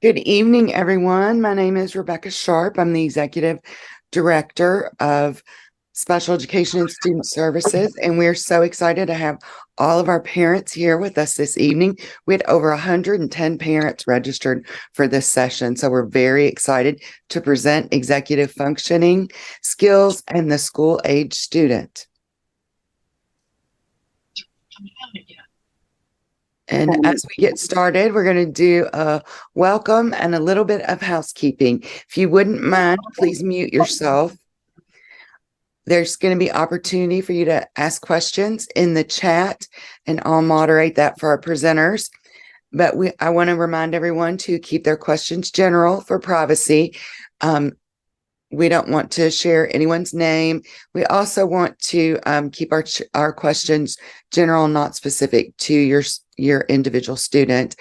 Good evening, everyone. My name is Rebecca Sharp. I'm the Executive Director of Special Education and Student Services, and we're so excited to have all of our parents here with us this evening. We had over 110 parents registered for this session, so we're very excited to present executive functioning skills and the school age student. And as we get started, we're going to do a welcome and a little bit of housekeeping. If you wouldn't mind, please mute yourself. There's going to be opportunity for you to ask questions in the chat, and I'll moderate that for our presenters. But I want to remind everyone to keep their questions general for privacy. We don't want to share anyone's name. We also want to keep our questions general, not specific to your individual student.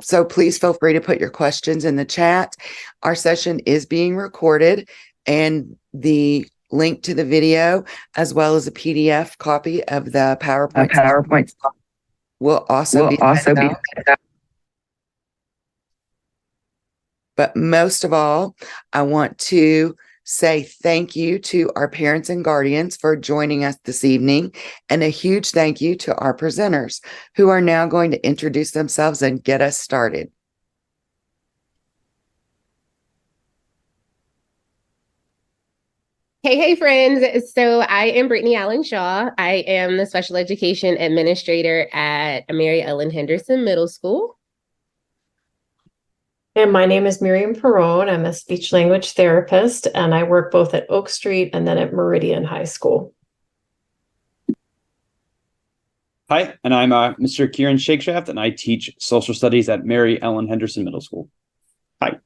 So please feel free to put your questions in the chat. Our session is being recorded, and the link to the video, as well as a PDF copy of the PowerPoint will also be sent out. But most of all, I want to say thank you to our parents and guardians for joining us this evening, and a huge thank you to our presenters, who are now going to introduce themselves and get us started. Hey, friends. So I am Brittany Allen Shaw. I am the Special Education Administrator at Mary Ellen Henderson Middle School. And my name is Miriam Perrone. I'm a speech language therapist, and I work both at Oak Street and then at Meridian High School. Hi, and I'm Mr. Kieran Shakeshaft, and I teach social studies at Mary Ellen Henderson Middle School. Hi.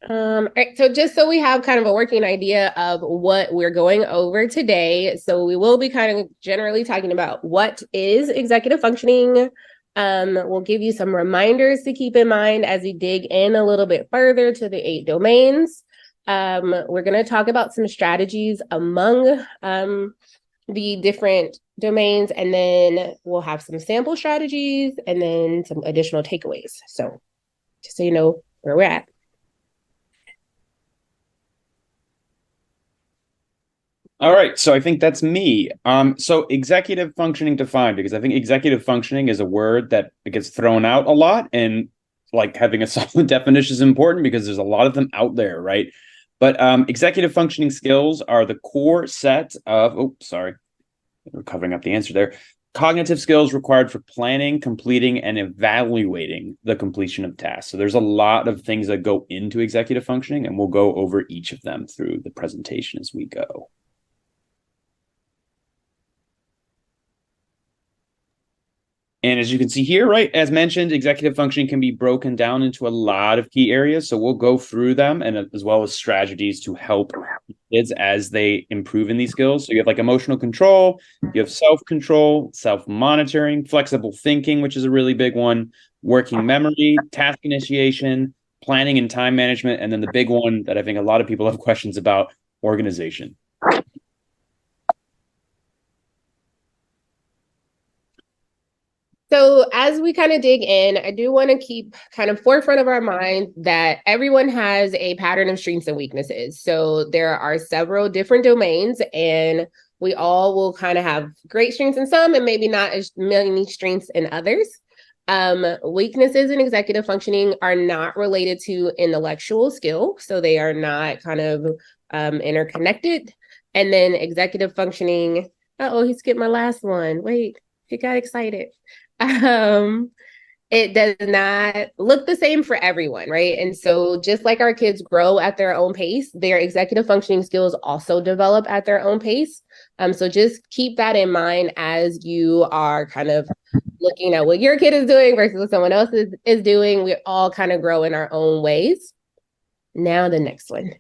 All right, so just so we have kind of a working idea of what we're going over today, so we will be kind of generally talking about what is executive functioning. We'll give you some reminders to keep in mind as we dig in a little bit further to the 8 domains. We're going to talk about some strategies among the different domains, and then we'll have some sample strategies and then some additional takeaways. So just so you know where we're at. All right, so I think that's me. So executive functioning defined, because I think executive functioning is a word that gets thrown out a lot, and like having a solid definition is important because there's a lot of them out there, right? But executive functioning skills are the core set of, we're covering up the answer there. Cognitive skills required for planning, completing, and evaluating the completion of tasks. So there's a lot of things that go into executive functioning, and we'll go over each of them through the presentation as we go. And as you can see here, right, as mentioned, executive functioning can be broken down into a lot of key areas. So we'll go through them, and as well as strategies to help kids as they improve in these skills. So you have like emotional control, you have self-control, self-monitoring, flexible thinking, which is a really big one, working memory, task initiation, planning and time management, and then the big one that I think a lot of people have questions about, organization. So as we kind of dig in, I do want to keep kind of forefront of our mind that everyone has a pattern of strengths and weaknesses. So there are several different domains, and we all will kind of have great strengths in some and maybe not as many strengths in others. Weaknesses in executive functioning are not related to intellectual skill, so they are not kind of interconnected. And then executive functioning, he skipped my last one. Wait, he got excited. It does not look the same for everyone, right? And so just like our kids grow at their own pace, their executive functioning skills also develop at their own pace. So just keep that in mind as you are kind of looking at what your kid is doing versus what someone else is doing. We all kind of grow in our own ways. Now the next one.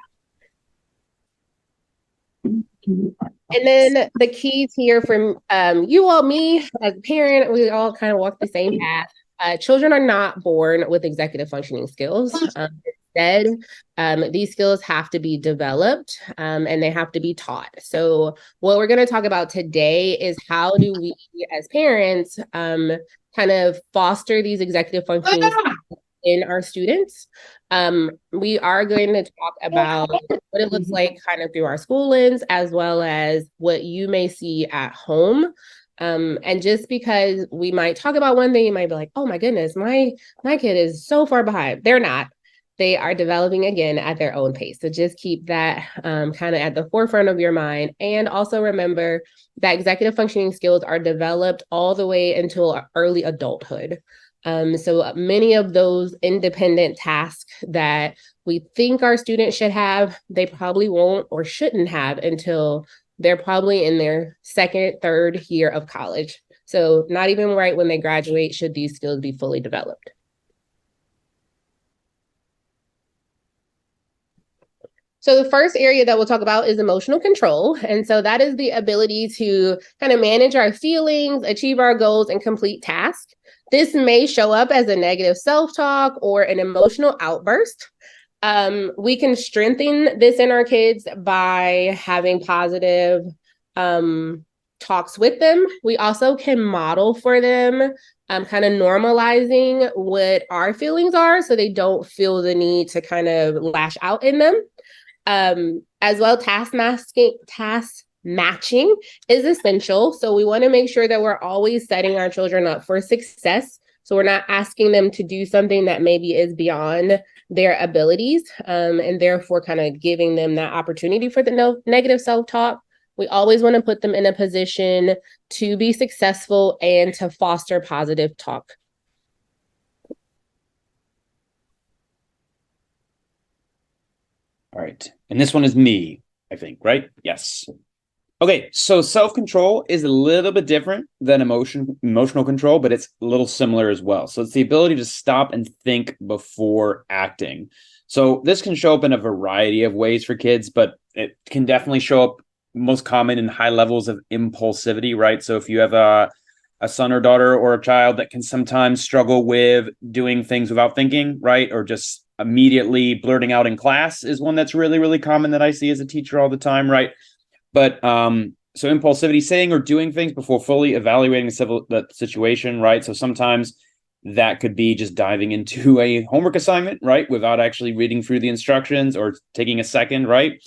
And then the keys here from you all, me as a parent, we all kind of walk the same path. Children are not born with executive functioning skills. Instead, these skills have to be developed and they have to be taught. So what we're going to talk about today is how do we as parents kind of foster these executive functioning in our students. We are going to talk about what it looks like kind of through our school lens, as well as what you may see at home. And just because we might talk about one thing, you might be like, oh my goodness, my kid is so far behind. They're not. They are developing again at their own pace. So just keep that kind of at the forefront of your mind. And also remember that executive functioning skills are developed all the way until early adulthood. So many of those independent tasks that we think our students should have, they probably won't or shouldn't have until they're probably in their second, third year of college. So not even right when they graduate should these skills be fully developed. So the first area that we'll talk about is emotional control. And so that is the ability to kind of manage our feelings, achieve our goals, and complete tasks. This may show up as a negative self-talk or an emotional outburst. We can strengthen this in our kids by having positive talks with them. We also can model for them, kind of normalizing what our feelings are so they don't feel the need to kind of lash out in them. As well, task matching is essential. So we want to make sure that we're always setting our children up for success. So we're not asking them to do something that maybe is beyond their abilities, and therefore kind of giving them that opportunity for the negative self-talk. We always want to put them in a position to be successful and to foster positive talk. All right. And this one is me, I think, right? Yes. Okay, so self-control is a little bit different than emotional control, but it's a little similar as well. So it's the ability to stop and think before acting. So this can show up in a variety of ways for kids, but it can definitely show up most common in high levels of impulsivity, right? So if you have a son or daughter or a child that can sometimes struggle with doing things without thinking, right? Or just immediately blurting out in class is one that's really, really common that I see as a teacher all the time, right? But so impulsivity, saying or doing things before fully evaluating the situation, right? So sometimes that could be just diving into a homework assignment, right? Without actually reading through the instructions or taking a second, right?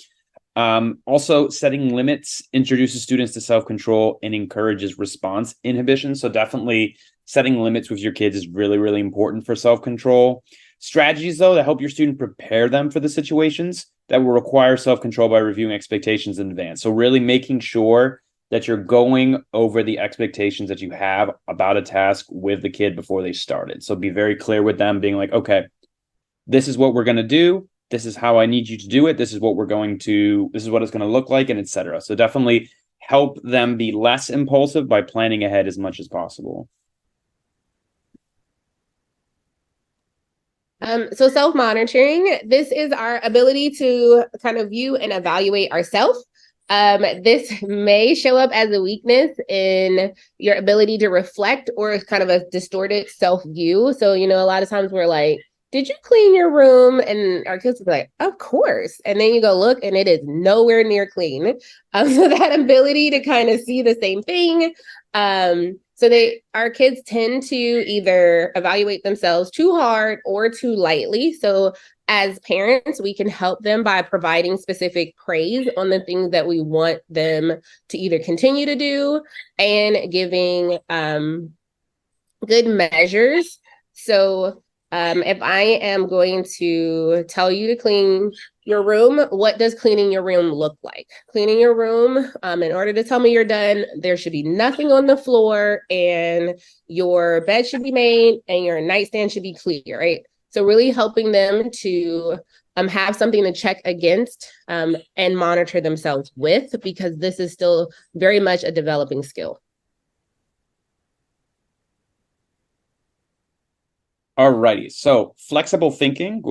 Also, setting limits introduces students to self-control and encourages response inhibition. So definitely setting limits with your kids is really, really important for self-control. Strategies, though, that help your student prepare them for the situations that will require self-control by reviewing expectations in advance. So really making sure that you're going over the expectations that you have about a task with the kid before they started. So be very clear with them, being like, okay, this is what we're going to do. This is how I need you to do it. This is what this is what it's going to look like, and etc. So definitely help them be less impulsive by planning ahead as much as possible. So self-monitoring, this is our ability to kind of view and evaluate ourselves. This may show up as a weakness in your ability to reflect or kind of a distorted self-view. So, a lot of times we're like, did you clean your room? And our kids will be like, of course. And then you go look and it is nowhere near clean. So that ability to kind of see the same thing. So our kids tend to either evaluate themselves too hard or too lightly. So as parents, we can help them by providing specific praise on the things that we want them to either continue to do and giving good measures. So if I am going to tell you to clean your room, what does cleaning your room look like? Cleaning your room, in order to tell me you're done, there should be nothing on the floor and your bed should be made and your nightstand should be clear, right? So really helping them to have something to check against and monitor themselves with, because this is still very much a developing skill. Alrighty, so flexible thinking.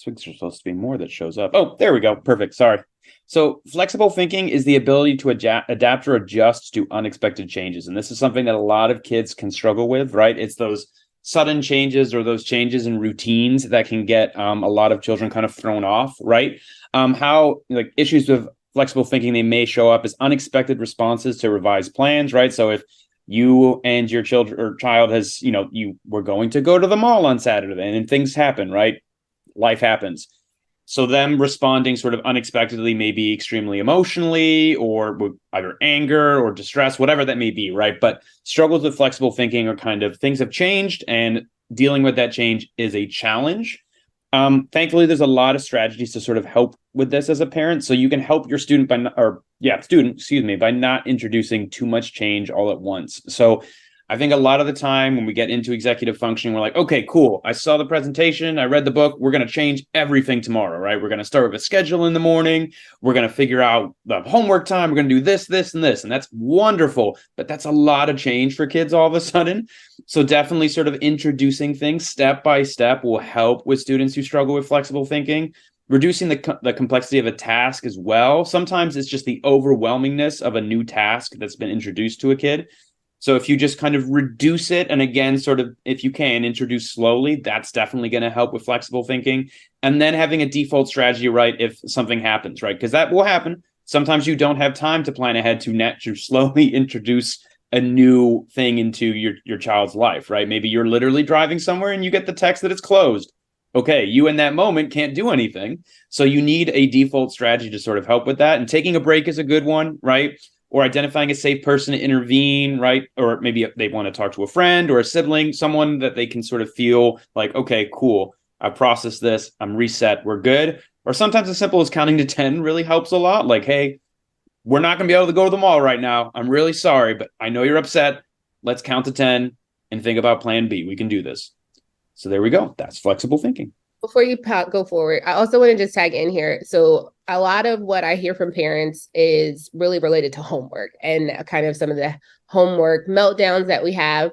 There's supposed to be more that shows up. Oh, there we go. Perfect. Sorry. So flexible thinking is the ability to adapt or adjust to unexpected changes. And this is something that a lot of kids can struggle with, right? It's those sudden changes or those changes in routines that can get a lot of children kind of thrown off, right? How like issues with flexible thinking, they may show up as unexpected responses to revised plans, right? So if you and your children or child has, you were going to go to the mall on Saturday and things happen, right? Life happens. So them responding sort of unexpectedly, maybe extremely emotionally or with either anger or distress, whatever that may be, right? But struggles with flexible thinking are kind of things have changed, and dealing with that change is a challenge. Thankfully, there's a lot of strategies to sort of help with this as a parent. So you can help your student by not introducing too much change all at once. So I think a lot of the time when we get into executive functioning, we're like, okay, cool. I saw the presentation. I read the book. We're going to change everything tomorrow, right? We're going to start with a schedule in the morning. We're going to figure out the homework time. We're going to do this, this, and this. And that's wonderful. But that's a lot of change for kids all of a sudden. So definitely sort of introducing things step by step will help with students who struggle with flexible thinking. Reducing the complexity of a task as well. Sometimes it's just the overwhelmingness of a new task that's been introduced to a kid. So if you just kind of reduce it, and again, sort of, if you can, introduce slowly, that's definitely going to help with flexible thinking. And then having a default strategy, right, if something happens, right? Because that will happen. Sometimes you don't have time to plan ahead to slowly introduce a new thing into your child's life, right? Maybe you're literally driving somewhere and you get the text that it's closed. Okay, you in that moment can't do anything. So you need a default strategy to sort of help with that. And taking a break is a good one, right? Or identifying a safe person to intervene, right? Or maybe they want to talk to a friend or a sibling, someone that they can sort of feel like, okay, cool, I processed this, I'm reset, we're good. Or sometimes as simple as counting to 10 really helps a lot. Like, hey, we're not going to be able to go to the mall right now. I'm really sorry, but I know you're upset. Let's count to 10 and think about plan B. We can do this. So there we go. That's flexible thinking. Before you go forward, I also want to just tag in here. So a lot of what I hear from parents is really related to homework and kind of some of the homework meltdowns that we have.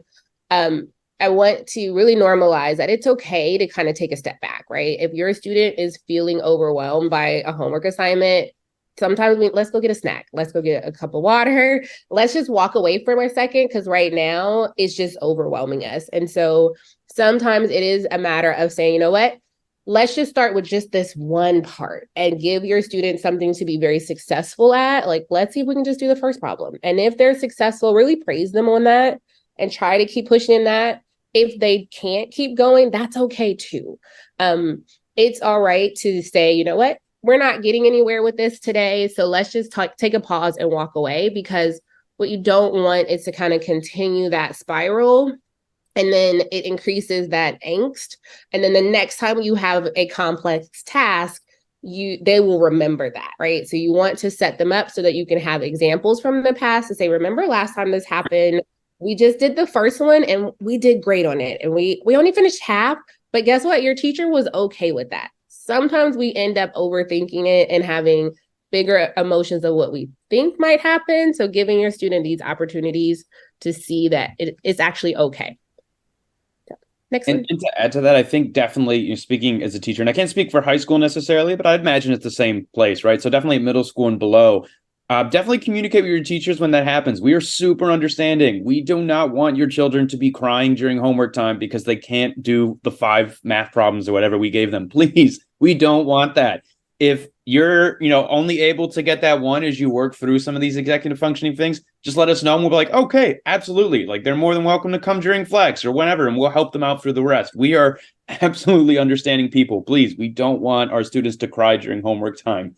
I want to really normalize that it's okay to kind of take a step back, right? If your student is feeling overwhelmed by a homework assignment, sometimes let's go get a snack. Let's go get a cup of water. Let's just walk away for a second, because right now it's just overwhelming us. And so sometimes it is a matter of saying, you know what? Let's just start with just this one part and give your students something to be very successful at. Like, let's see if we can just do the first problem. And if they're successful, really praise them on that and try to keep pushing in that. If they can't keep going, that's okay too. It's all right to say, you know what? We're not getting anywhere with this today. So let's just take a pause and walk away, because what you don't want is to kind of continue that spiral. And then it increases that angst. And then the next time you have a complex task, they will remember that, right? So you want to set them up so that you can have examples from the past to say, remember last time this happened, we just did the first one and we did great on it. And we only finished half, but guess what? Your teacher was okay with that. Sometimes we end up overthinking it and having bigger emotions of what we think might happen. So giving your student these opportunities to see that it's actually okay. Next one. And to add to that, I think definitely, you're speaking as a teacher, and I can't speak for high school necessarily, but I'd imagine it's the same place, right? So definitely middle school and below, definitely communicate with your teachers when that happens. We are super understanding. We do not want your children to be crying during homework time because they can't do the 5 math problems or whatever we gave them. Please, we don't want that. If you're, only able to get that one as you work through some of these executive functioning things, just let us know and we'll be like, okay, absolutely. Like, they're more than welcome to come during flex or whenever, and we'll help them out through the rest. We are absolutely understanding people. Please, we don't want our students to cry during homework time.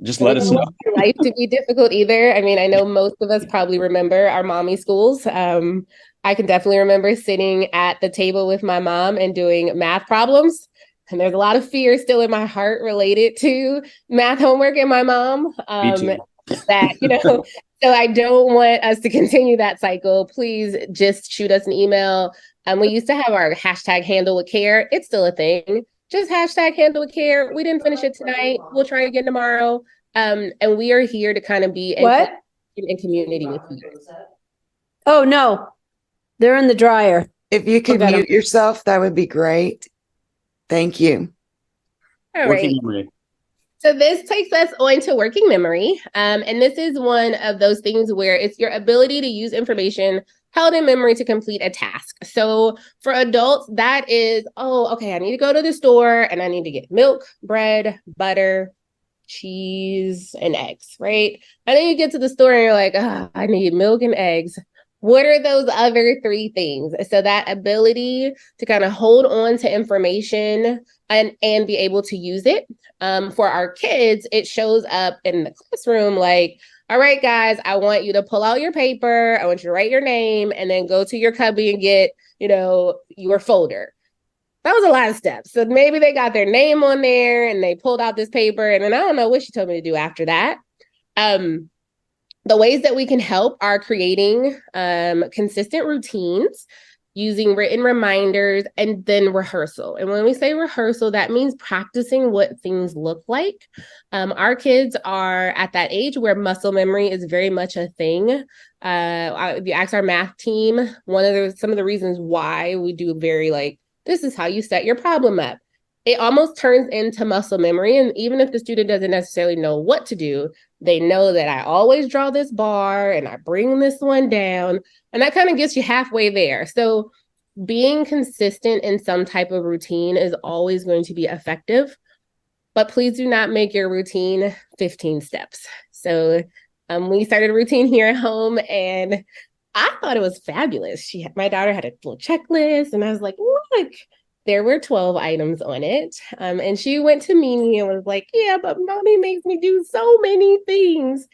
Just let us know. Life to be difficult either. I mean, I know most of us probably remember our mommy schools. I can definitely remember sitting at the table with my mom and doing math problems. And there's a lot of fear still in my heart related to math homework and my mom. So I don't want us to continue that cycle. Please just shoot us an email. We used to have our hashtag handle with care. It's still a thing. Just hashtag handle with care. We didn't finish it tonight. We'll try again tomorrow. And we are here to kind of be in community with you. Oh, no. They're in the dryer. If you could mute yourself, that would be great. Thank you. All right. So this takes us on to working memory. And this is one of those things where it's your ability to use information held in memory to complete a task. So for adults, that is, oh, okay, I need to go to the store and I need to get milk, bread, butter, cheese, and eggs, right? And then you get to the store and you're like, I need milk and eggs. What are those other three things? So that ability to kind of hold on to information and be able to use it. For our kids, it shows up in the classroom like, all right, guys, I want you to pull out your paper. I want you to write your name and then go to your cubby and get, your folder. That was a lot of steps. So maybe they got their name on there and they pulled out this paper. And then I don't know what she told me to do after that. The ways that we can help are creating consistent routines, using written reminders, and then rehearsal. And when we say rehearsal, that means practicing what things look like. Our kids are at that age where muscle memory is very much a thing. If you ask our math team, some of the reasons why we do this is how you set your problem up. It almost turns into muscle memory. And even if the student doesn't necessarily know what to do, they know that I always draw this bar and I bring this one down. And that kind of gets you halfway there. So being consistent in some type of routine is always going to be effective. But please do not make your routine 15 steps. So we started a routine here at home and I thought it was fabulous. My daughter had a little checklist and I was like, look. There were 12 items on it. And she went to Mimi and was like, yeah, but mommy makes me do so many things.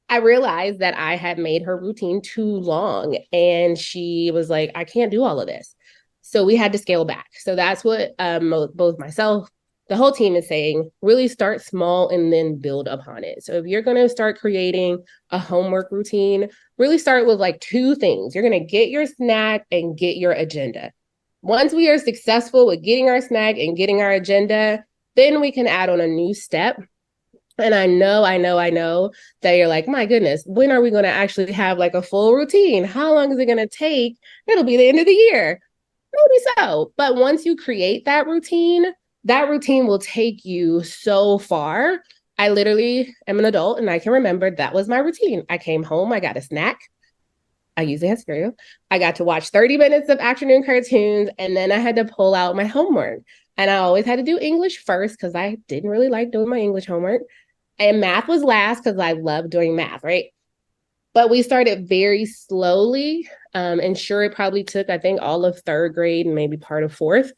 I realized that I had made her routine too long. And she was like, I can't do all of this. So we had to scale back. So that's what both myself, the whole team is saying, really start small and then build upon it. So if you're going to start creating a homework routine, really start with like two things. You're going to get your snack and get your agenda. Once we are successful with getting our snack and getting our agenda, then we can add on a new step. And I know that you're like, my goodness, when are we going to actually have like a full routine? How long is it going to take? It'll be the end of the year. Maybe so. But once you create that routine will take you so far. I literally am an adult and I can remember that was my routine. I came home, I got a snack. I usually had cereal. I got to watch 30 minutes of afternoon cartoons, and then I had to pull out my homework. And I always had to do English first because I didn't really like doing my English homework. And math was last because I loved doing math, right? But we started very slowly. And sure, it probably took, I think, all of third grade and maybe part of fourth.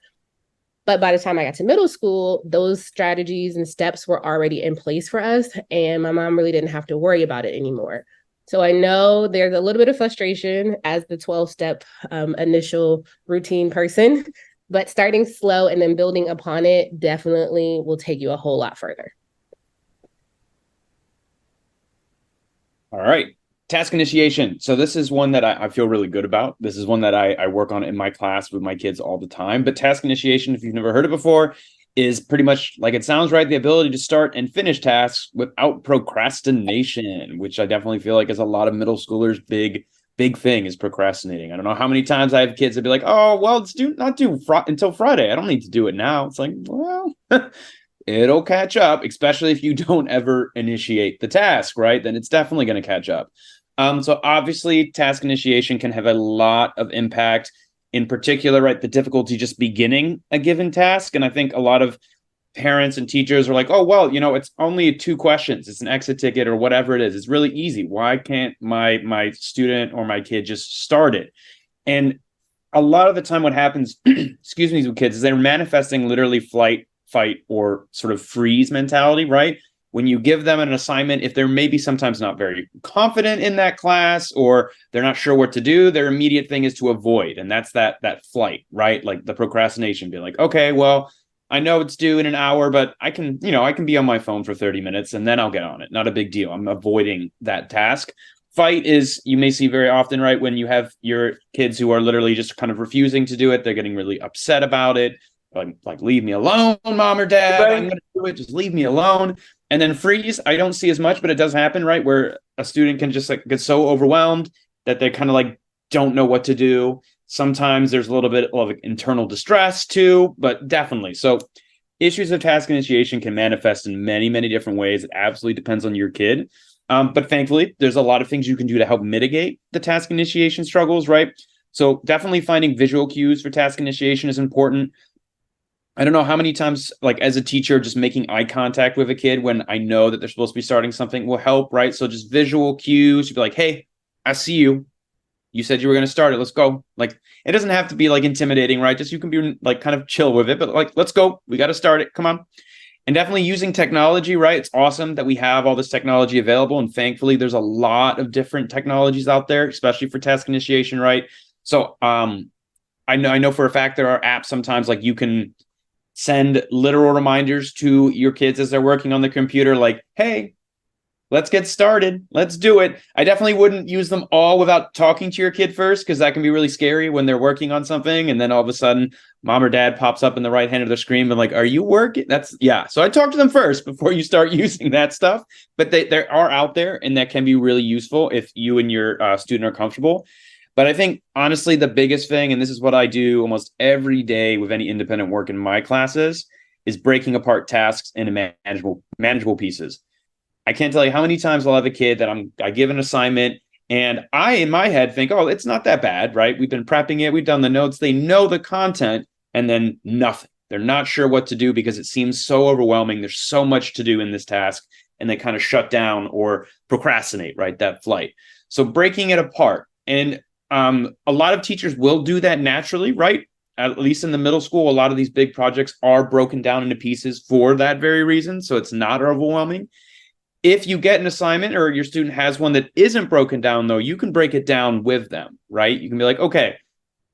But by the time I got to middle school, those strategies and steps were already in place for us. And my mom really didn't have to worry about it anymore. So I know there's a little bit of frustration as the 12-step initial routine person, but starting slow and then building upon it definitely will take you a whole lot further. All right. Task initiation. So this is one that I feel really good about. This is one that I work on in my class with my kids all the time. But task initiation, if you've never heard it before, is pretty much like it sounds, right? The ability to start and finish tasks without procrastination, which I definitely feel like is a lot of middle schoolers' big thing is procrastinating. I don't know how many times I have kids that be like, oh, well, it's not due until Friday. I don't need to do it now. It's like, well, it'll catch up, especially if you don't ever initiate the task, right? Then it's definitely going to catch up. So obviously task initiation can have a lot of impact. In particular, right, the difficulty just beginning a given task. And I think a lot of parents and teachers are like, oh, well, it's only 2 questions. It's an exit ticket or whatever it is. It's really easy. Why can't my student or my kid just start it? And a lot of the time what happens, excuse me, with kids is they're manifesting literally flight, fight, or sort of freeze mentality, right? When you give them an assignment, if they're maybe sometimes not very confident in that class or they're not sure what to do, their immediate thing is to avoid. And that's that flight, right? Like the procrastination, being like, okay, well, I know it's due in an hour, but I can be on my phone for 30 minutes and then I'll get on it. Not a big deal. I'm avoiding that task. Fight is, you may see very often, right? When you have your kids who are literally just kind of refusing to do it, they're getting really upset about it. Like leave me alone, mom or dad. Right. I'm going to do it. Just leave me alone. And then freeze, I don't see as much, but it does happen, right? Where a student can just get so overwhelmed that they kind of don't know what to do. Sometimes there's a little bit of internal distress too, but definitely. So issues of task initiation can manifest in many, many different ways. It absolutely depends on your kid. But thankfully, there's a lot of things you can do to help mitigate the task initiation struggles, right? So definitely finding visual cues for task initiation is important. I don't know how many times, like as a teacher, just making eye contact with a kid when I know that they're supposed to be starting something will help, right? So just visual cues, you'd be like, hey, I see you. You said you were going to start it. Let's go. Like, it doesn't have to be like intimidating, right? Just you can be like kind of chill with it, but like, let's go. We got to start it. Come on. And definitely using technology, right? It's awesome that we have all this technology available. And thankfully, there's a lot of different technologies out there, especially for task initiation, right? So I know for a fact there are apps sometimes like you can send literal reminders to your kids as they're working on the computer, like, hey, let's get started. Let's do it. I definitely wouldn't use them all without talking to your kid first, because that can be really scary when they're working on something. And then all of a sudden, mom or dad pops up in the right hand of their screen and like, are you working? So I talk to them first before you start using that stuff. But they are out there, and that can be really useful if you and your student are comfortable. But I think, honestly, the biggest thing, and this is what I do almost every day with any independent work in my classes, is breaking apart tasks into manageable pieces. I can't tell you how many times I'll have a kid that I give an assignment, and I, in my head, think, oh, it's not that bad, right? We've been prepping it. We've done the notes. They know the content, and then nothing. They're not sure what to do because it seems so overwhelming. There's so much to do in this task, and they kind of shut down or procrastinate, right? That flight. So breaking it apart. And a lot of teachers will do that naturally, right? At least in the middle school, a lot of these big projects are broken down into pieces for that very reason. So it's not overwhelming. If you get an assignment or your student has one that isn't broken down, though, you can break it down with them, right? You can be like, okay.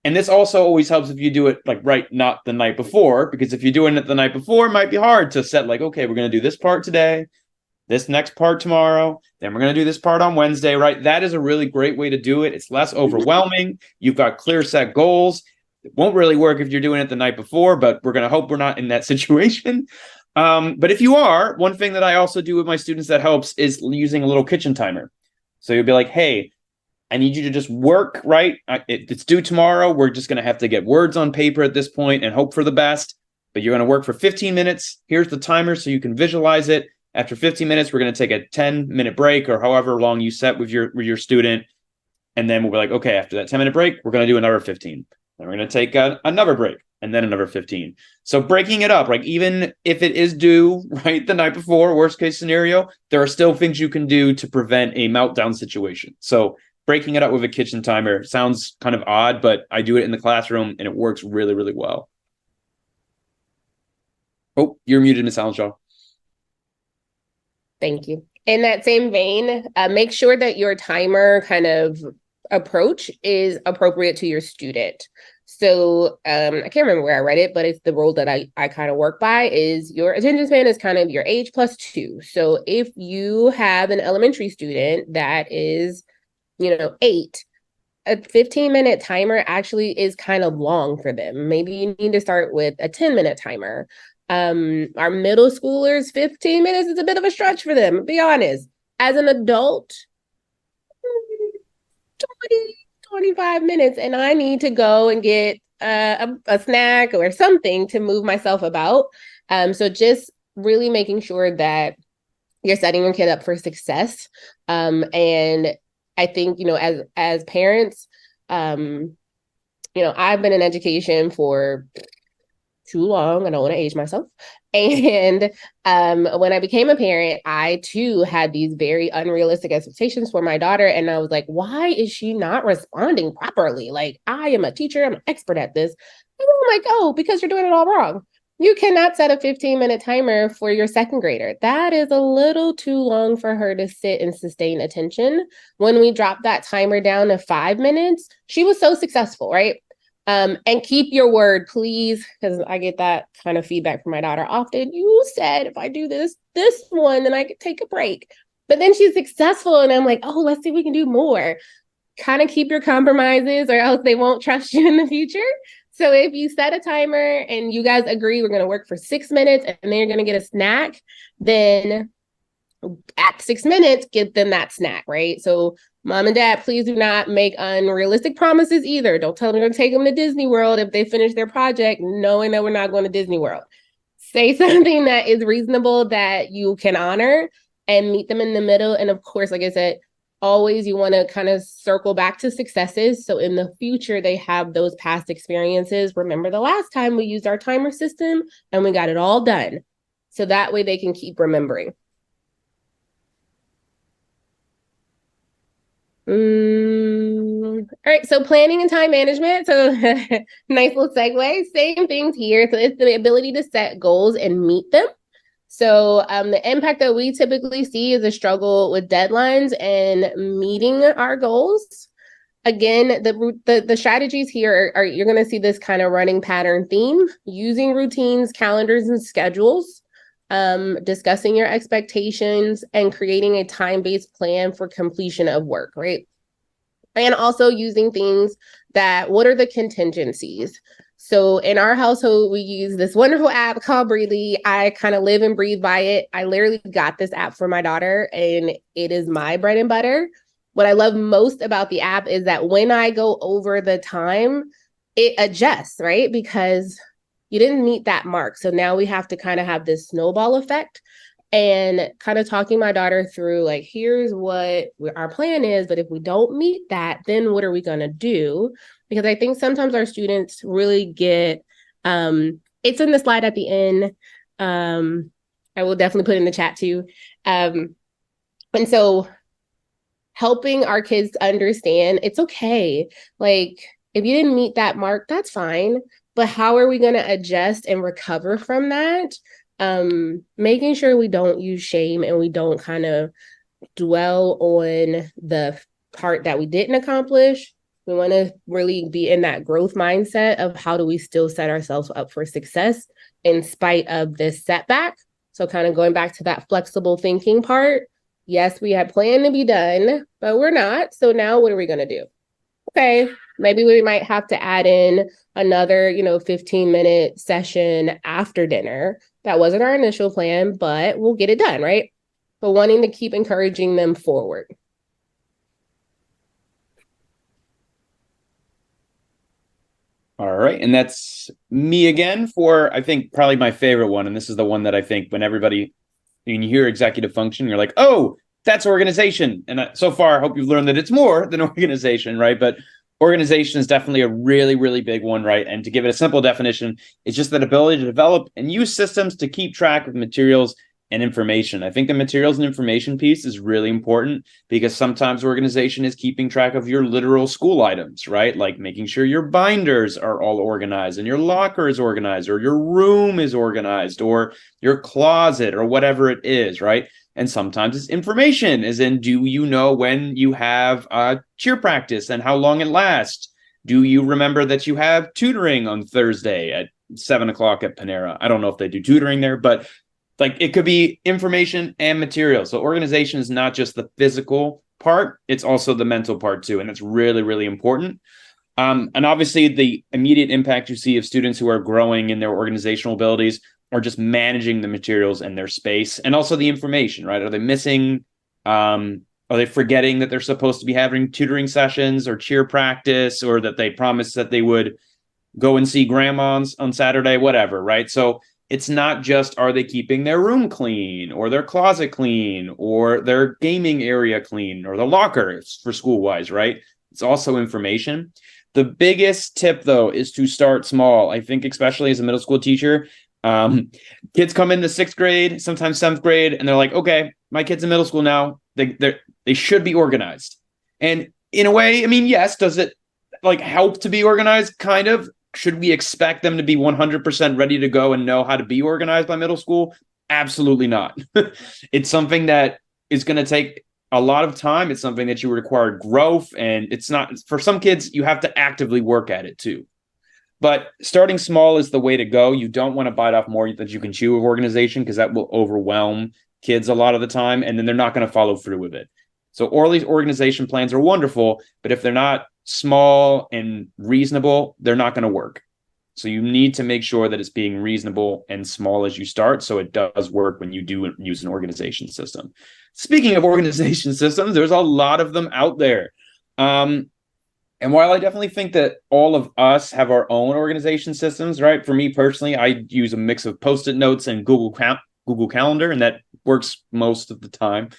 And this also always helps if you do it like not the night before, because if you're doing it the night before, it might be hard to set like, okay, we're going to do this part today, this next part tomorrow, then we're going to do this part on Wednesday, right? That is a really great way to do it. It's less overwhelming. You've got clear set goals. It won't really work if you're doing it the night before, but we're going to hope we're not in that situation. But if you are, one thing that I also do with my students that helps is using a little kitchen timer. So you'll be like, hey, I need you to just work, right? It's due tomorrow. We're just going to have to get words on paper at this point and hope for the best. But you're going to work for 15 minutes. Here's the timer so you can visualize it. After 15 minutes, we're going to take a 10-minute break or however long you set with your student. And then we'll be like, okay, after that 10-minute break, we're going to do another 15. Then we're going to take another break. And then another 15. So breaking it up, like even if it is due right the night before, worst case scenario, there are still things you can do to prevent a meltdown situation. So breaking it up with a kitchen timer sounds kind of odd, but I do it in the classroom and it works really, really well. Oh, you're muted, Ms. Allenshaw. Thank you. In that same vein, make sure that your timer kind of approach is appropriate to your student. So I can't remember where I read it, but it's the rule that I kind of work by is your attention span is kind of your age plus 2. So if you have an elementary student that is, 8, a 15-minute timer actually is kind of long for them. Maybe you need to start with a 10-minute timer. Our middle schoolers, 15 minutes is a bit of a stretch for them, be honest. As an adult, 20, 25 minutes, and I need to go and get a snack or something to move myself about. So just really making sure that you're setting your kid up for success. And I think, as parents, I've been in education for too long. I don't want to age myself. And when I became a parent, I too had these very unrealistic expectations for my daughter. And I was like, why is she not responding properly? Like, I am a teacher, I'm an expert at this. And I'm like, oh, because you're doing it all wrong. You cannot set a 15-minute timer for your second grader. That is a little too long for her to sit and sustain attention. When we dropped that timer down to 5 minutes, she was so successful, right? And keep your word, please, because I get that kind of feedback from my daughter often. You said if I do this one, then I could take a break. But then she's successful, and I'm like, oh, let's see if we can do more. Kind of keep your compromises, or else they won't trust you in the future. So if you set a timer and you guys agree we're going to work for 6 minutes and then you're going to get a snack, then at 6 minutes, give them that snack, right? So mom and dad, please do not make unrealistic promises either. Don't tell them you're going to take them to Disney World if they finish their project, knowing that we're not going to Disney World. Say something that is reasonable that you can honor, and meet them in the middle. And of course, like I said, always you want to kind of circle back to successes. So in the future, they have those past experiences. Remember the last time we used our timer system and we got it all done. So that way they can keep remembering. All right, so planning and time management. So nice little segue. Same things here. So it's the ability to set goals and meet them. So the impact that we typically see is a struggle with deadlines and meeting our goals. Again, the strategies here are you're going to see this kind of running pattern theme, using routines, calendars, and schedules, discussing your expectations, and creating a time-based plan for completion of work, right? And also using things that, what are the contingencies? So in our household, we use this wonderful app called Breathly. I kind of live and breathe by it. I literally got this app for my daughter, and it is my bread and butter. What I love most about the app is that when I go over the time, it adjusts, right? Because you didn't meet that mark. So now we have to kind of have this snowball effect, and kind of talking my daughter through, like, here's what our plan is, but if we don't meet that, then what are we going to do? Because I think sometimes our students really get, it's in the slide at the end. I will definitely put it in the chat too. And so helping our kids understand it's okay. Like, if you didn't meet that mark, that's fine. But how are we going to adjust and recover from that? Making sure we don't use shame and we don't kind of dwell on the part that we didn't accomplish. We want to really be in that growth mindset of how do we still set ourselves up for success in spite of this setback. So kind of going back to that flexible thinking part. Yes, we had planned to be done, but we're not. So now what are we going to do? Okay, maybe we might have to add in another, 15-minute session after dinner. That wasn't our initial plan, but we'll get it done, right? But wanting to keep encouraging them forward. All right. And that's me again for, I think, probably my favorite one. And this is the one that I think when you hear executive function, you're like, oh, that's organization. And so far, I hope you've learned that it's more than organization, right? But organization is definitely a really, really big one, right? And to give it a simple definition, it's just that ability to develop and use systems to keep track of materials and information. I think the materials and information piece is really important because sometimes organization is keeping track of your literal school items, right? Like making sure your binders are all organized and your locker is organized or your room is organized or your closet or whatever it is, right? And sometimes it's information, as in, do you know when you have cheer practice and how long it lasts? Do you remember that you have tutoring on Thursday at 7:00 at Panera? I don't know if they do tutoring there, but like it could be information and material. So organization is not just the physical part, it's also the mental part too. And it's really, really important. And obviously the immediate impact you see of students who are growing in their organizational abilities or just managing the materials and their space and also the information, right? Are they missing, are they forgetting that they're supposed to be having tutoring sessions or cheer practice, or that they promised that they would go and see grandma on Saturday, whatever, right? So it's not just, are they keeping their room clean or their closet clean or their gaming area clean or the lockers for school-wise, right? It's also information. The biggest tip, though, is to start small. I think especially as a middle school teacher, kids come into 6th grade, sometimes 7th grade, and they're like, okay, my kid's in middle school now. They should be organized. And in a way, I mean, yes, does it like help to be organized? Kind of. Should we expect them to be 100% ready to go and know how to be organized by middle school? Absolutely not. It's something that is going to take a lot of time. It's something that you require growth, and it's not, for some kids, you have to actively work at it too. But starting small is the way to go. You don't want to bite off more than you can chew with organization, because that will overwhelm kids a lot of the time, and then they're not going to follow through with it. So all these organization plans are wonderful, but if they're not small and reasonable, they're not going to work. So you need to make sure that it's being reasonable and small as you start, so it does work when you do use an organization system. Speaking of organization systems, there's a lot of them out there. And while I definitely think that all of us have our own organization systems, right? For me personally, I use a mix of Post-it notes and Google Calendar, and that works most of the time.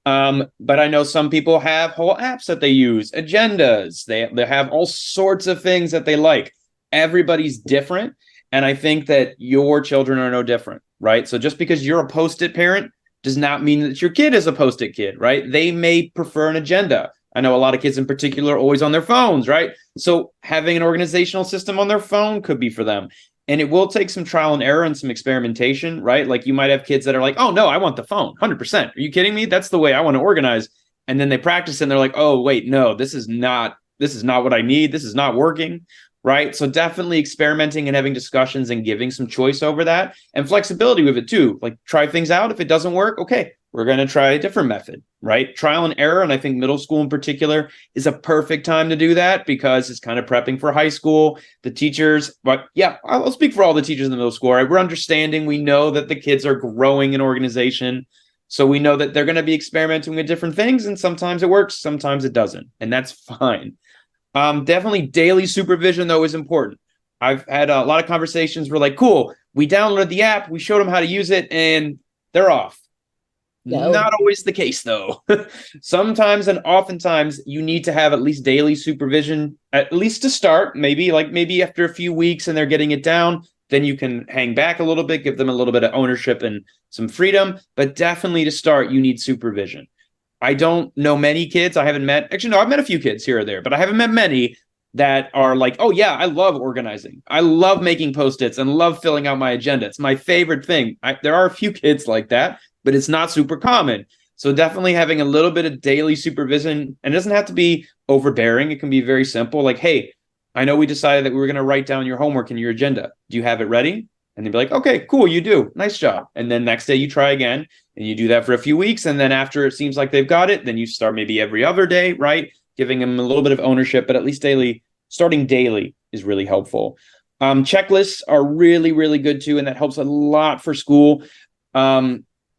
But I know some people have whole apps that they use, agendas. They have all sorts of things that they like. Everybody's different. And I think that your children are no different, right? So just because you're a Post-it parent does not mean that your kid is a Post-it kid, right? They may prefer an agenda. I know a lot of kids in particular are always on their phones, right? So having an organizational system on their phone could be for them. And it will take some trial and error and some experimentation, right? Like you might have kids that are like, oh no, I want the phone, 100%. Are you kidding me? That's the way I want to organize. And then they practice and they're like, oh wait, no, this is not what I need. This is not working, right? So definitely experimenting and having discussions and giving some choice over that and flexibility with it too. Like try things out. If it doesn't work, okay, we're going to try a different method, right? Trial and error. And I think middle school in particular is a perfect time to do that because it's kind of prepping for high school. The teachers, but yeah, I'll speak for all the teachers in the middle school, right? We're understanding. We know that the kids are growing in organization. So we know that they're going to be experimenting with different things. And sometimes it works, sometimes it doesn't. And that's fine. Definitely daily supervision, though, is important. I've had a lot of conversations where like, cool, we downloaded the app, we showed them how to use it, and they're off. No. Not always the case, though. Sometimes and oftentimes you need to have at least daily supervision, at least to start. Maybe after a few weeks and they're getting it down, then you can hang back a little bit, give them a little bit of ownership and some freedom. But definitely to start, you need supervision. I don't know many kids. I've met a few kids here or there, but I haven't met many that are like, oh yeah, I love organizing. I love making Post-its and love filling out my agenda. It's my favorite thing. There are a few kids like that, but it's not super common. So definitely having a little bit of daily supervision, and it doesn't have to be overbearing. It can be very simple. Like, hey, I know we decided that we were going to write down your homework in your agenda. Do you have it ready? And they'd be like, okay, cool, you do. Nice job. And then next day you try again and you do that for a few weeks. And then after it seems like they've got it, then you start maybe every other day, right? Giving them a little bit of ownership, but at least starting daily is really helpful. Checklists are really, really good too. And that helps a lot for school.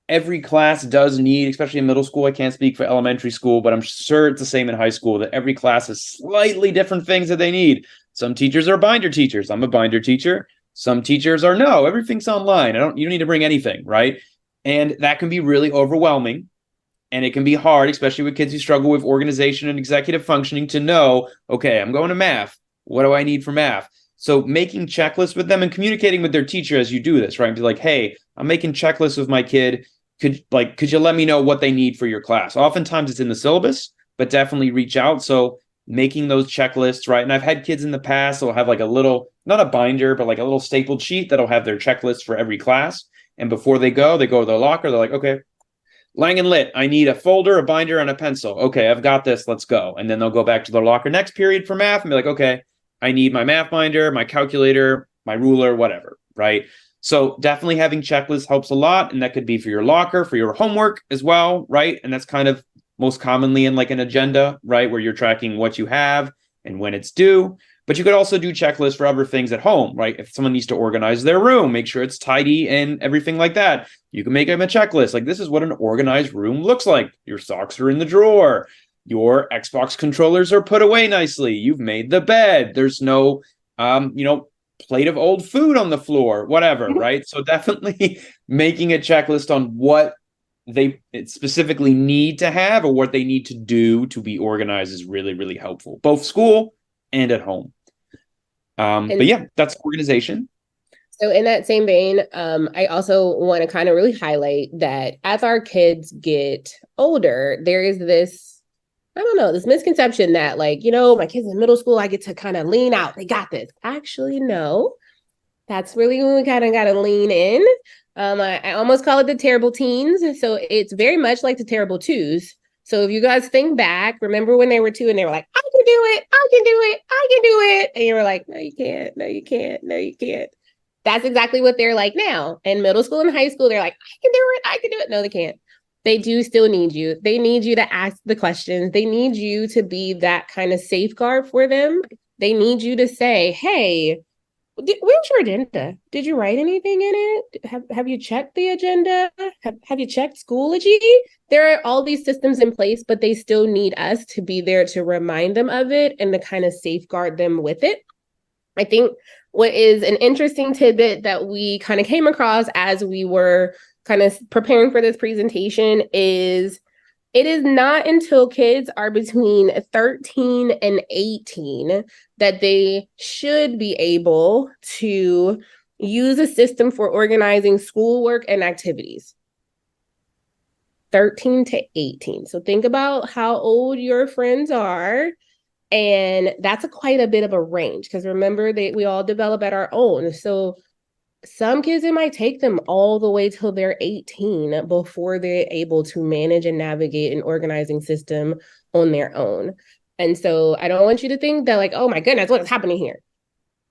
Every class does need, especially in middle school, I can't speak for elementary school, but I'm sure it's the same in high school, that every class has slightly different things that they need. Some teachers are binder teachers. I'm a binder teacher. Some teachers are, no, everything's online. You don't need to bring anything, right? And that can be really overwhelming. And it can be hard, especially with kids who struggle with organization and executive functioning, to know, okay, I'm going to math. What do I need for math? So making checklists with them and communicating with their teacher as you do this, right? And be like, hey, I'm making checklists with my kid. Could you let me know what they need for your class? Oftentimes it's in the syllabus, but definitely reach out. So making those checklists, right? And I've had kids in the past that'll have like a little, not a binder, but like a little stapled sheet that'll have their checklist for every class. And before they go to their locker. They're like, okay, Lang and Lit, I need a folder, a binder, and a pencil. Okay, I've got this. Let's go. And then they'll go back to their locker next period for math and be like, okay, I need my math binder, my calculator, my ruler, whatever, right? So definitely having checklists helps a lot. And that could be for your locker, for your homework as well, right? And that's kind of most commonly in like an agenda, right? Where you're tracking what you have and when it's due. But you could also do checklists for other things at home, right? If someone needs to organize their room, make sure it's tidy and everything like that. You can make them a checklist. Like, this is what an organized room looks like. Your socks are in the drawer. Your Xbox controllers are put away nicely. You've made the bed. There's no, plate of old food on the floor, whatever, right? So definitely making a checklist on what they specifically need to have or what they need to do to be organized is really, really helpful, both school and at home. But yeah, that's organization. So in that same vein, I also want to kind of really highlight that as our kids get older, there is this, I don't know, this misconception that like, my kids in middle school, I get to kind of lean out. They got this. Actually, no, that's really when we kind of got to lean in. I almost call it the terrible teens. So it's very much like the terrible twos. So if you guys think back, remember when they were 2 and they were like, I can do it, I can do it, I can do it. And you were like, no, you can't, no, you can't, no, you can't. That's exactly what they're like now. In middle school and high school, they're like, I can do it, I can do it. No, they can't. They do still need you. They need you to ask the questions. They need you to be that kind of safeguard for them. They need you to say, hey, where's your agenda? Did you write anything in it? Have you checked the agenda? Have you checked Schoology? There are all these systems in place, but they still need us to be there to remind them of it and to kind of safeguard them with it. I think what is an interesting tidbit that we kind of came across as we were kind of preparing for this presentation is it is not until kids are between 13 and 18 that they should be able to use a system for organizing schoolwork and activities. 13 to 18. So think about how old your friends are. And that's quite a bit of a range because remember that we all develop at our own. So some kids, it might take them all the way till they're 18 before they're able to manage and navigate an organizing system on their own. And so I don't want you to think that like, oh my goodness, what is happening here?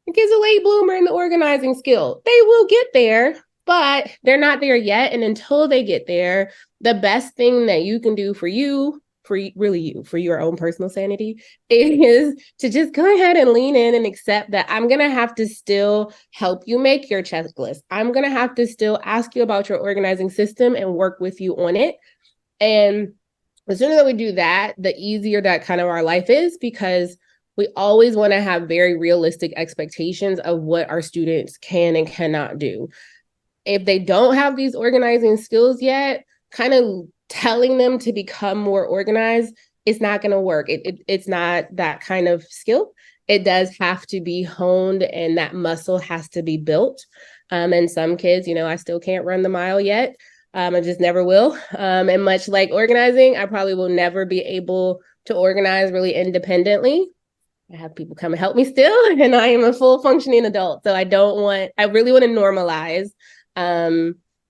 The kid's a late bloomer in the organizing skill. They will get there, but they're not there yet. And until they get there, the best thing that you can do for you, for your own personal sanity, is to just go ahead and lean in and accept that I'm going to have to still help you make your checklist. I'm going to have to still ask you about your organizing system and work with you on it. And the sooner that we do that, the easier that kind of our life is, because we always want to have very realistic expectations of what our students can and cannot do. If they don't have these organizing skills yet, kind of telling them to become more organized is not going to work. It's not that kind of skill. It does have to be honed and that muscle has to be built. And some kids, I still can't run the mile yet. I just never will. And much like organizing, I probably will never be able to organize really independently. I have people come and help me still, and I am a full functioning adult. So I really want to normalize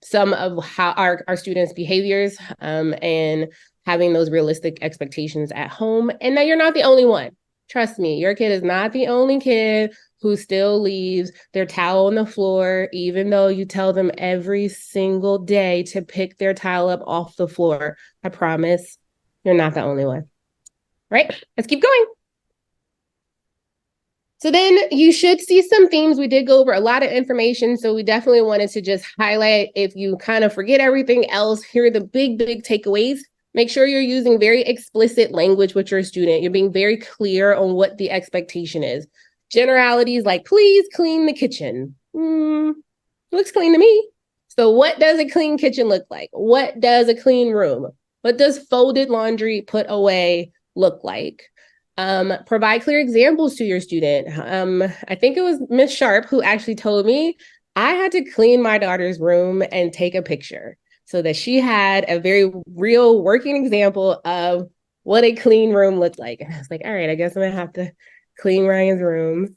some of how our students' behaviors and having those realistic expectations at home, and that you're not the only one. Trust me, your kid is not the only kid who still leaves their towel on the floor, even though you tell them every single day to pick their towel up off the floor. I promise you're not the only one. Right? Let's keep going. So then you should see some themes. We did go over a lot of information, so we definitely wanted to just highlight, if you kind of forget everything else, here are the big takeaways. Make sure you're using very explicit language with your student. You're being very clear on what the expectation is. Generalities like, please clean the kitchen. Looks clean to me. So what does a clean kitchen look like? What does a clean room? What does folded laundry put away look like? Provide clear examples to your student. I think it was Miss Sharp who actually told me I had to clean my daughter's room and take a picture so that she had a very real working example of what a clean room looked like. And I was like, all right, I guess I'm gonna have to clean Ryan's room.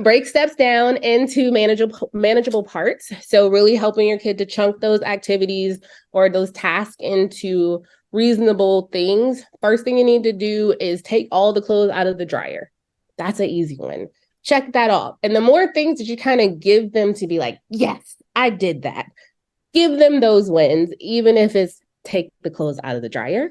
Break steps down into manageable parts. So really helping your kid to chunk those activities or those tasks into reasonable things. First thing you need to do is take all the clothes out of the dryer. That's an easy one. Check that off. And the more things that you kind of give them to be like, yes, I did that. Give them those wins, even if it's take the clothes out of the dryer.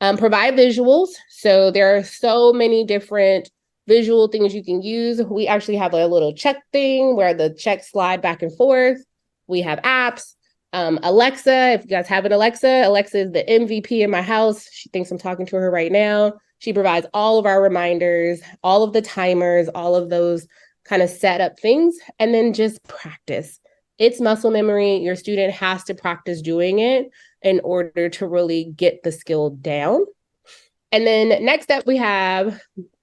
Provide visuals. So there are so many different visual things you can use. We actually have a little check thing where the checks slide back and forth. We have apps. Alexa, if you guys have an Alexa is the MVP in my house. She thinks I'm talking to her right now. She provides all of our reminders, all of the timers, all of those kind of set up things, and then just practice. It's muscle memory. Your student has to practice doing it in order to really get the skill down. And then next up we have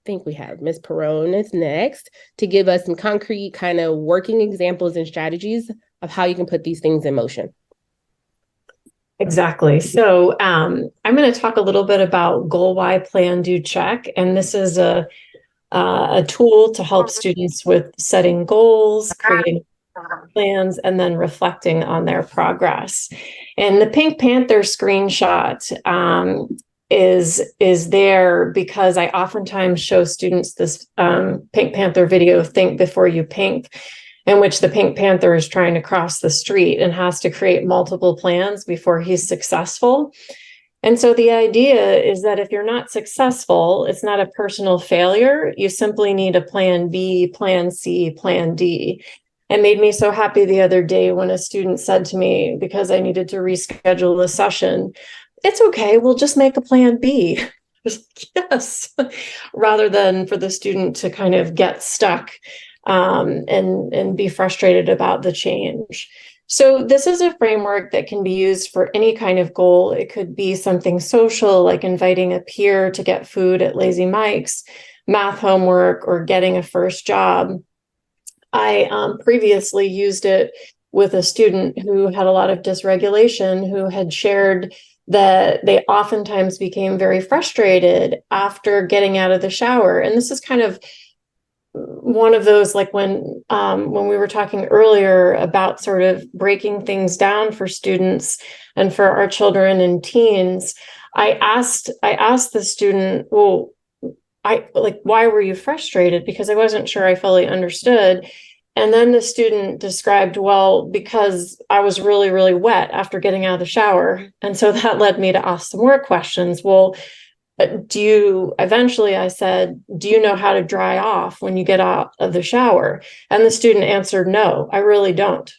Ms. Perrone is next to give us some concrete kind of working examples and strategies of how you can put these things in motion. Exactly. So I'm going to talk a little bit about Goal, Why, Plan, Do, Check. And this is a tool to help students with setting goals, creating plans, and then reflecting on their progress. And the Pink Panther screenshot is there because I oftentimes show students this Pink Panther video, Think Before You Pink, in which the Pink Panther is trying to cross the street and has to create multiple plans before he's successful. And so the idea is that if you're not successful, it's not a personal failure. You simply need a plan B, plan C, plan D. It made me so happy the other day when a student said to me, because I needed to reschedule a session, it's okay, we'll just make a plan B. I was like, yes, rather than for the student to kind of get stuck and be frustrated about the change. So this is a framework that can be used for any kind of goal. It could be something social, like inviting a peer to get food at Lazy Mike's, math homework, or getting a first job. I previously used it with a student who had a lot of dysregulation, who had shared that they oftentimes became very frustrated after getting out of the shower. And this is kind of one of those, like when we were talking earlier about sort of breaking things down for students and for our children and teens. I asked the student, well, why were you frustrated? Because I wasn't sure I fully understood. And then the student described, well, because I was really, really wet after getting out of the shower. And so that led me to ask some more questions. Well, eventually I said, do you know how to dry off when you get out of the shower? And the student answered, no, I really don't.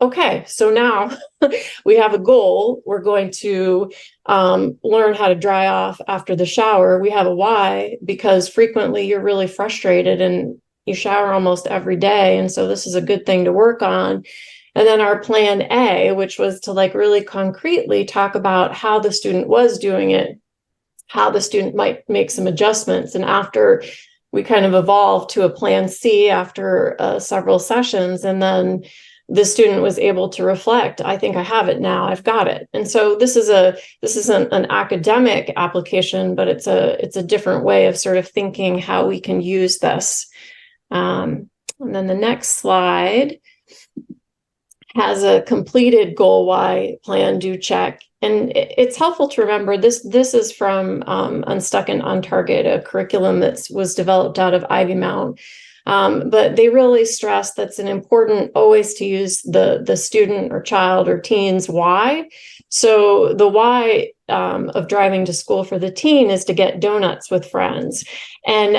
Okay, so now we have a goal. We're going to learn how to dry off after the shower. We have a why, because frequently you're really frustrated and you shower almost every day. And so this is a good thing to work on. And then our plan A, which was to like really concretely talk about how the student was doing it, how the student might make some adjustments. And after we kind of evolved to a plan C after several sessions, and then the student was able to reflect, I think I have it now, I've got it. And so this is an academic application, but it's a different way of sort of thinking how we can use this. And then the next slide has a completed goal Y plan, do check. And it's helpful to remember this is from Unstuck and on Target, a curriculum that was developed out of Ivy Mount. But they really stress that's an important always to use the student or child or teen's why. So the why of driving to school for the teen is to get donuts with friends. And,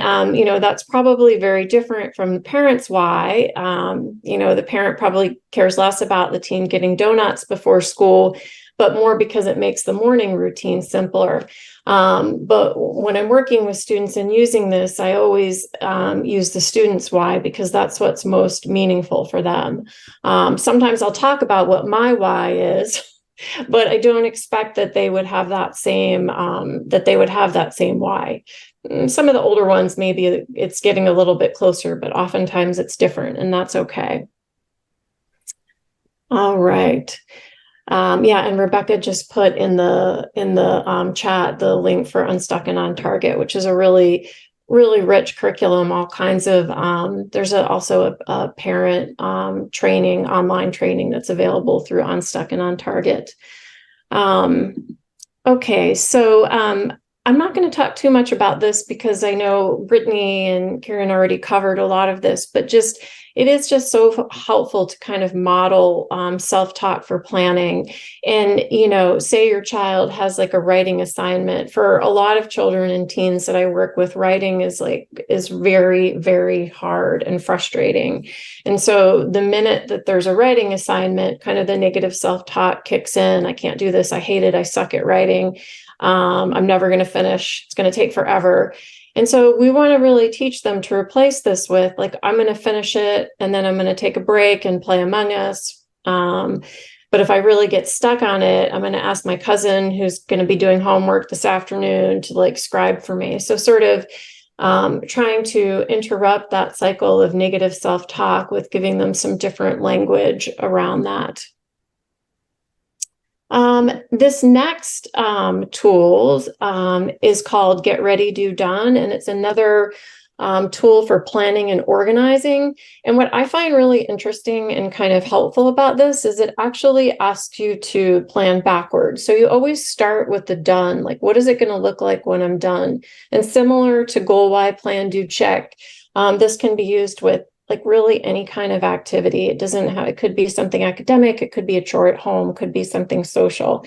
that's probably very different from the parent's why. The parent probably cares less about the teen getting donuts before school, but more because it makes the morning routine simpler. But when I'm working with students and using this, I always use the student's why, because that's what's most meaningful for them. Sometimes I'll talk about what my why is, but I don't expect that they would have that same why. Some of the older ones, maybe it's getting a little bit closer, but oftentimes it's different, and that's okay. All right. And Rebecca just put in the chat the link for Unstuck and on Target, which is a really, really rich curriculum. All kinds of there's also a parent online training that's available through Unstuck and on Target. Okay, so I'm not going to talk too much about this because I know Brittany and Karen already covered a lot of this, but it is just so helpful to kind of model self-talk for planning. And, say your child has like a writing assignment. For a lot of children and teens that I work with, writing is very, very hard and frustrating. And so the minute that there's a writing assignment, kind of the negative self-talk kicks in. I can't do this. I hate it. I suck at writing. I'm never going to finish. It's going to take forever. And so we want to really teach them to replace this with I'm going to finish it and then I'm going to take a break and play Among Us. But if I really get stuck on it, I'm going to ask my cousin who's going to be doing homework this afternoon to scribe for me. So sort of trying to interrupt that cycle of negative self-talk with giving them some different language around that. This next tool is called Get Ready, Do Done, and it's another tool for planning and organizing. And what I find really interesting and kind of helpful about this is it actually asks you to plan backwards. So you always start with the done, what is it going to look like when I'm done? And similar to Goal Y, Plan, Do, Check, this can be used with really any kind of activity. It could be something academic, it could be a chore at home, could be something social.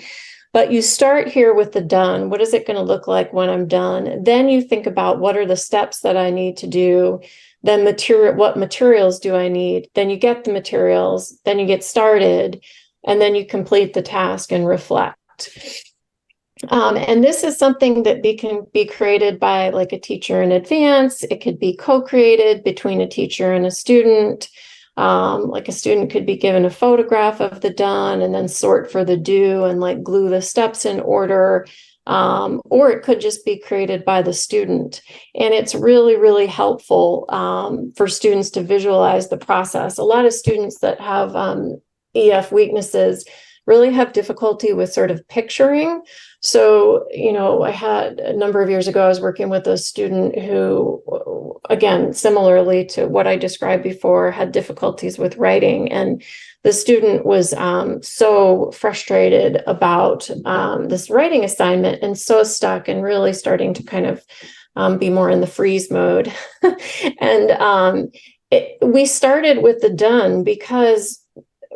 But you start here with the done. What is it going to look like when I'm done? Then you think about what are the steps that I need to do. Then what materials do I need? Then you get the materials, then you get started, and then you complete the task and reflect. And this is something that can be created by a teacher in advance. It could be co-created between a teacher and a student. Like a student could be given a photograph of the done and then sort for the do and like glue the steps in order. Or it could just be created by the student. And it's really, really helpful for students to visualize the process. A lot of students that have EF weaknesses really have difficulty with sort of picturing. So, I had a number of years ago, I was working with a student who, again, similarly to what I described before, had difficulties with writing. And the student was so frustrated about this writing assignment and so stuck and really starting to kind of be more in the freeze mode. And we started with the done because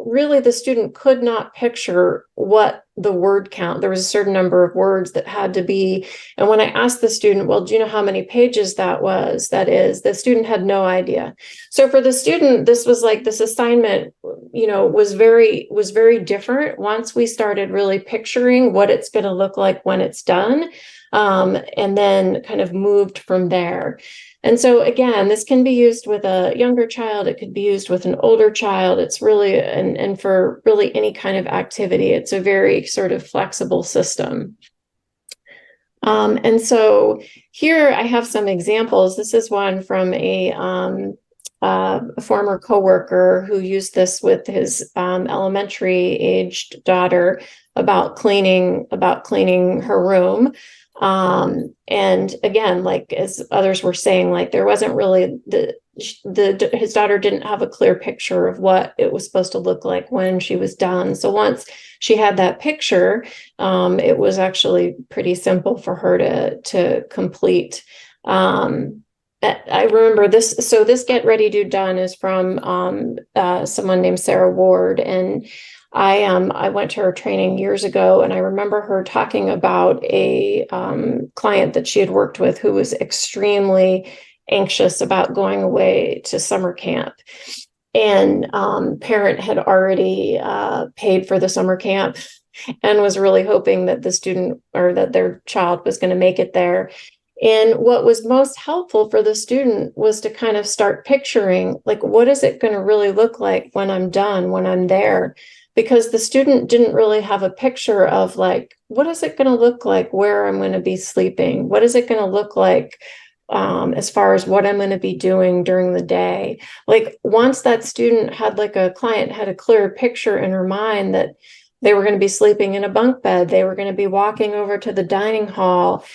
really the student could not picture what the word count. There was a certain number of words that had to be. And when I asked the student, well, do you know how many pages that is, the student had no idea. So for the student, this was like this assignment, was very different once we started really picturing what it's going to look like when it's done. And then kind of moved from there. And so again, this can be used with a younger child. It could be used with an older child. It's really, and for really any kind of activity, it's a very sort of flexible system. And so here I have some examples. This is one from a former coworker who used this with his elementary aged daughter about cleaning her room. And again, like as others were saying, like there wasn't really his daughter didn't have a clear picture of what it was supposed to look like when she was done. So once she had that picture, it was actually pretty simple for her to complete. I remember this. So this Get Ready Do Done is from someone named Sarah Ward, and I went to her training years ago, and I remember her talking about a client that she had worked with who was extremely anxious about going away to summer camp. And parent had already paid for the summer camp and was really hoping that the student or that their child was going to make it there. And what was most helpful for the student was to kind of start picturing, like, what is it going to really look like when I'm done, when I'm there? Because the student didn't really have a picture of like, what is it going to look like where I'm going to be sleeping? What is it going to look like as far as what I'm going to be doing during the day? Like once that student had like a client had a clear picture in her mind that they were going to be sleeping in a bunk bed, they were going to be walking over to the dining hall,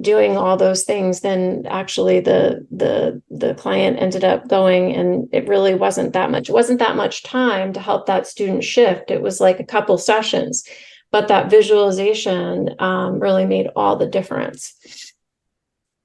doing all those things, then actually the client ended up going, and it really wasn't that much time to help that student shift. It was like a couple sessions, but that visualization really made all the difference.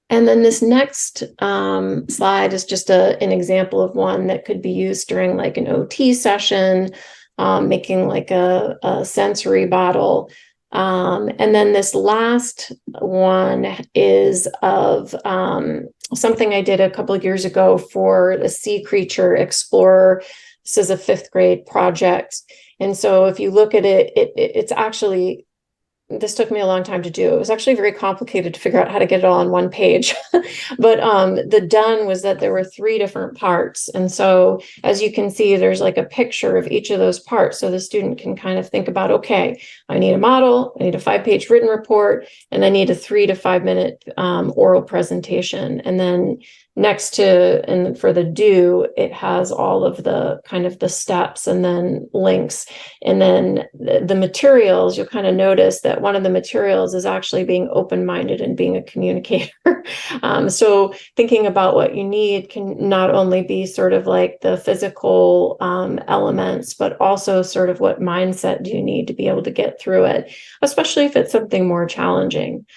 And then this next slide is just an example of one that could be used during like an OT session, making like a sensory bottle. And then this last one is of something I did a couple of years ago for the Sea Creature Explorer. This is a 5th grade project. And so if you look at it, it's actually, this took me a long time to do. It was actually very complicated to figure out how to get it all on one page. But the done was that there were 3 different parts. And so as you can see, there's like a picture of each of those parts. So the student can kind of think about, okay, I need a model, I need a 5-page written report, and I need a 3 to 5 minute oral presentation. And then next to, and for the do, it has all of the kind of the steps and then links. And then the materials, you'll kind of notice that one of the materials is actually being open-minded and being a communicator. So thinking about what you need can not only be sort of like the physical elements, but also sort of what mindset do you need to be able to get through it, especially if it's something more challenging.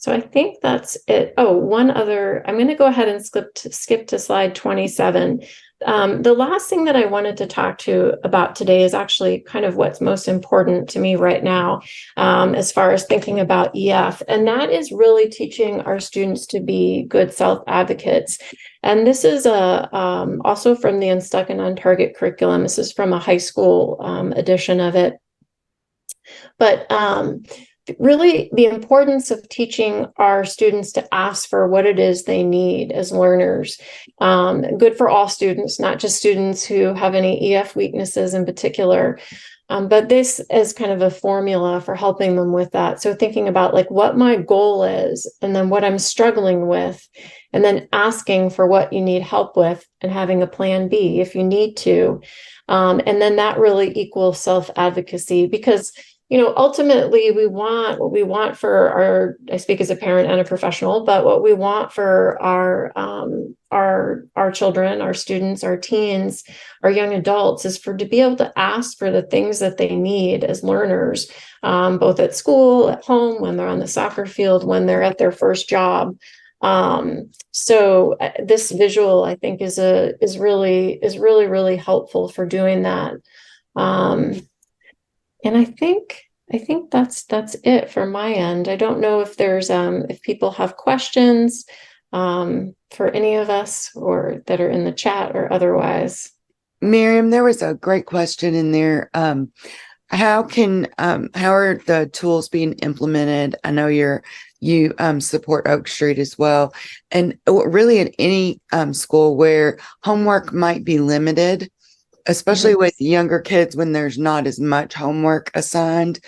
So I think that's it. Oh, one other, I'm going to go ahead and skip to slide 27. The last thing that I wanted to talk about today is actually kind of what's most important to me right now, as far as thinking about EF. And that is really teaching our students to be good self-advocates. And this is also from the Unstuck and On Target curriculum. This is from a high school edition of it. But really the importance of teaching our students to ask for what it is they need as learners. Good for all students, not just students who have any EF weaknesses in particular. But this is kind of a formula for helping them with that. So thinking about like what my goal is, and then what I'm struggling with, and then asking for what you need help with, and having a plan B if you need to. And then that really equals self-advocacy, because ultimately what we want for our, I speak as a parent and a professional, but what we want for our children, our students, our teens, our young adults is to be able to ask for the things that they need as learners, both at school, at home, when they're on the soccer field, when they're at their first job. So this visual, I think, is really, really helpful for doing that. And I think that's it from my end. I don't know if there's if people have questions for any of us or that are in the chat or otherwise. Miriam, there was a great question in there. How are the tools being implemented? I know you support Oak Street as well, and really in any school where homework might be limited, especially with younger kids when there's not as much homework assigned.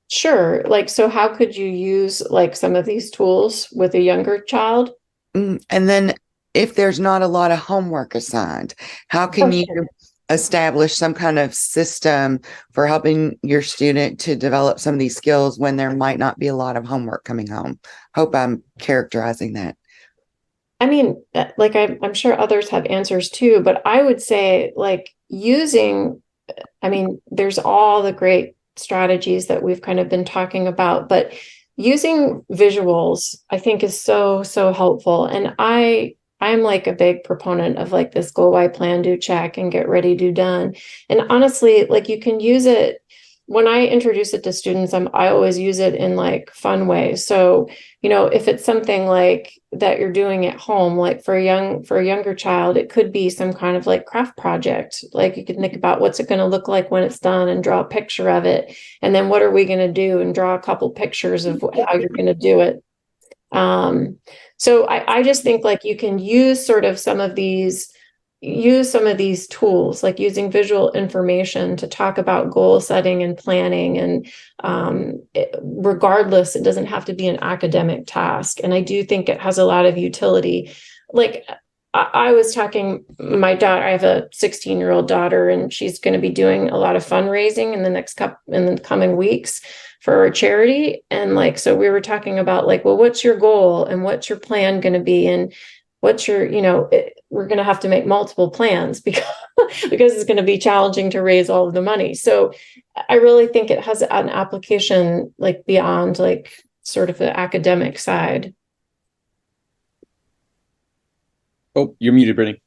Sure. Like, so how could you use like some of these tools with a younger child? And then if there's not a lot of homework assigned, how can you establish some kind of system for helping your student to develop some of these skills when there might not be a lot of homework coming home? Hope I'm characterizing that. I mean, like I'm sure others have answers too, but I would say like there's all the great strategies that we've kind of been talking about, but using visuals, I think, is so helpful. And I'm like a big proponent of like this go, why, plan, do, check, and get ready, do, done. And honestly, like you can use it when I introduce it to students, I always use it in like fun ways. So, if it's something like that you're doing at home, like for a younger child, it could be some kind of like craft project. Like you can think about what's it going to look like when it's done and draw a picture of it. And then what are we going to do, and draw a couple pictures of how you're going to do it. So I just think like you can use some of these tools, like using visual information to talk about goal setting and planning. And regardless, it doesn't have to be an academic task. And I do think it has a lot of utility. Like I was talking, my daughter, I have a 16-year-old daughter, and she's going to be doing a lot of fundraising in the coming weeks for a charity. And like, so we were talking about like, well, what's your goal and what's your plan going to be? And what's your, we're going to have to make multiple plans because it's going to be challenging to raise all of the money. So I really think it has an application like beyond like sort of the academic side. Oh, you're muted, Brittany.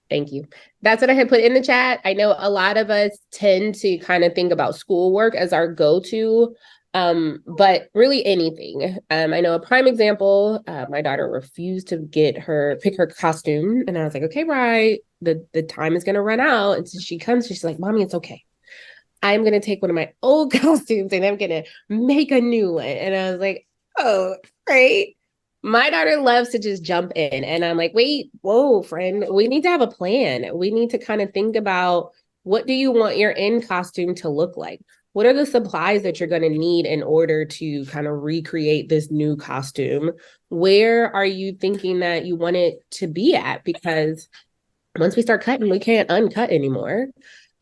Thank you. That's what I had put in the chat. I know a lot of us tend to kind of think about schoolwork as our go-to, but really anything. I know a prime example, my daughter refused to pick her costume. And I was like, okay, right. The time is going to run out. And so she comes, she's like, Mommy, it's okay. I'm going to take one of my old costumes and I'm going to make a new one. And I was like, oh, great. My daughter loves to just jump in, and I'm like, wait, whoa, friend, we need to have a plan. We need to kind of think about, what do you want your end costume to look like? What are the supplies that you're going to need in order to kind of recreate this new costume? Where are you thinking that you want it to be at? Because once we start cutting, we can't uncut anymore.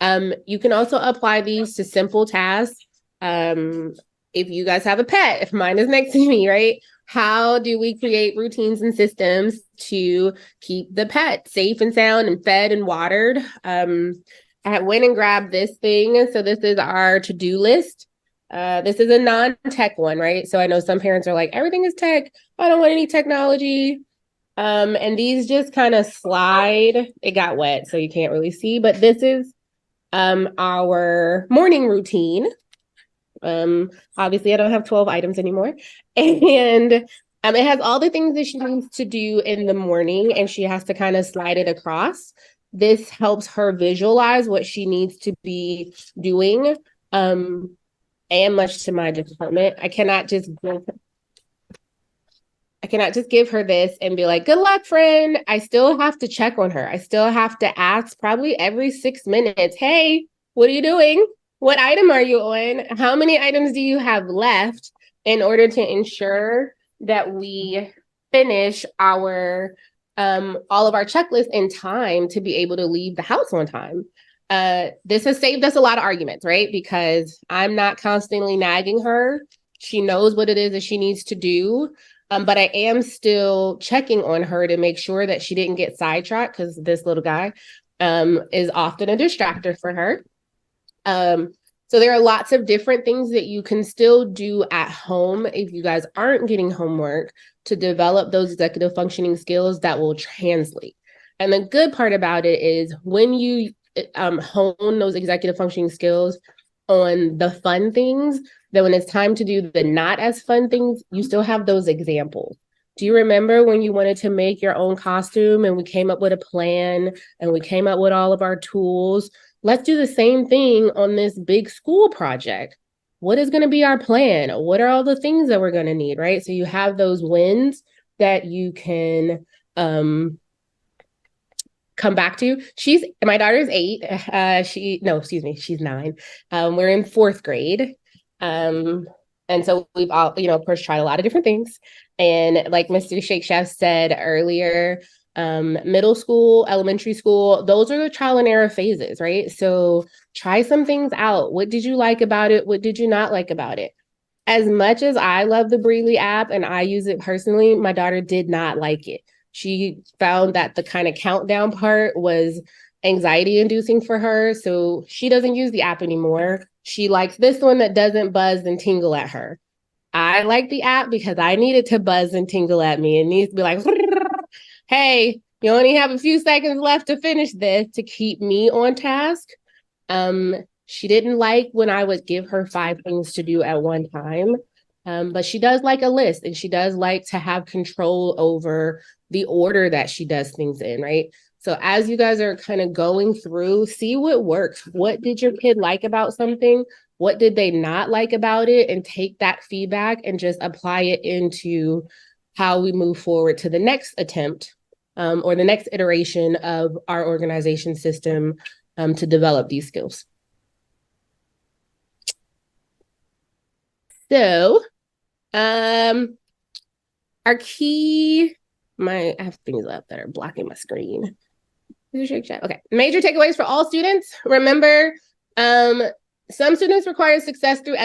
You can also apply these to simple tasks. If you guys have a pet, if mine is next to me, right? How do we create routines and systems to keep the pet safe and sound and fed and watered? I went and grabbed this thing. So this is our to-do list. This is a non-tech one, right? So I know some parents are like, everything is tech. I don't want any technology. And these just kind of slide. It got wet, so you can't really see, but this is our morning routine. Obviously I don't have 12 items anymore. And it has all the things that she needs to do in the morning, and she has to kind of slide it across. This helps her visualize what she needs to be doing. And much to my disappointment, I cannot just give her this and be like, good luck, friend. I still have to check on her. I still have to ask probably every 6 minutes, hey, what are you doing? What item are you on? How many items do you have left, in order to ensure that we finish our all of our checklists in time to be able to leave the house on time. This has saved us a lot of arguments, right? Because I'm not constantly nagging her. She knows what it is that she needs to do. But I am still checking on her to make sure that she didn't get sidetracked, because this little guy is often a distractor for her. So there are lots of different things that you can still do at home if you guys aren't getting homework, to develop those executive functioning skills that will translate. And the good part about it is, when you hone those executive functioning skills on the fun things, then when it's time to do the not as fun things, you still have those examples. Do you remember when you wanted to make your own costume and we came up with a plan and we came up with all of our tools? Let's do the same thing on this big school project. What is going to be our plan? What are all the things that we're going to need, right? So you have those wins that you can come back to. My daughter's 8. She's 9. We're in 4th grade. And so we've all, of course, tried a lot of different things. And like Mr. Shake Chef said earlier, middle school, elementary school, those are the trial and error phases, right? So try some things out. What did you like about it? What did you not like about it? As much as I love the Breely app and I use it personally, my daughter did not like it. She found that the kind of countdown part was anxiety inducing for her. So she doesn't use the app anymore. She likes this one that doesn't buzz and tingle at her. I like the app because I need it to buzz and tingle at me. It needs to be like, hey, you only have a few seconds left to finish this, to keep me on task. She didn't like when I would give her 5 things to do at one time. But she does like a list, and she does like to have control over the order that she does things in, right? So as you guys are kind of going through, see what works. What did your kid like about something? What did they not like about it? And take that feedback and just apply it into how we move forward to the next attempt, or the next iteration of our organization system, to develop these skills. So, our key, I have things up that are blocking my screen. Okay, major takeaways for all students. Remember, some students require success through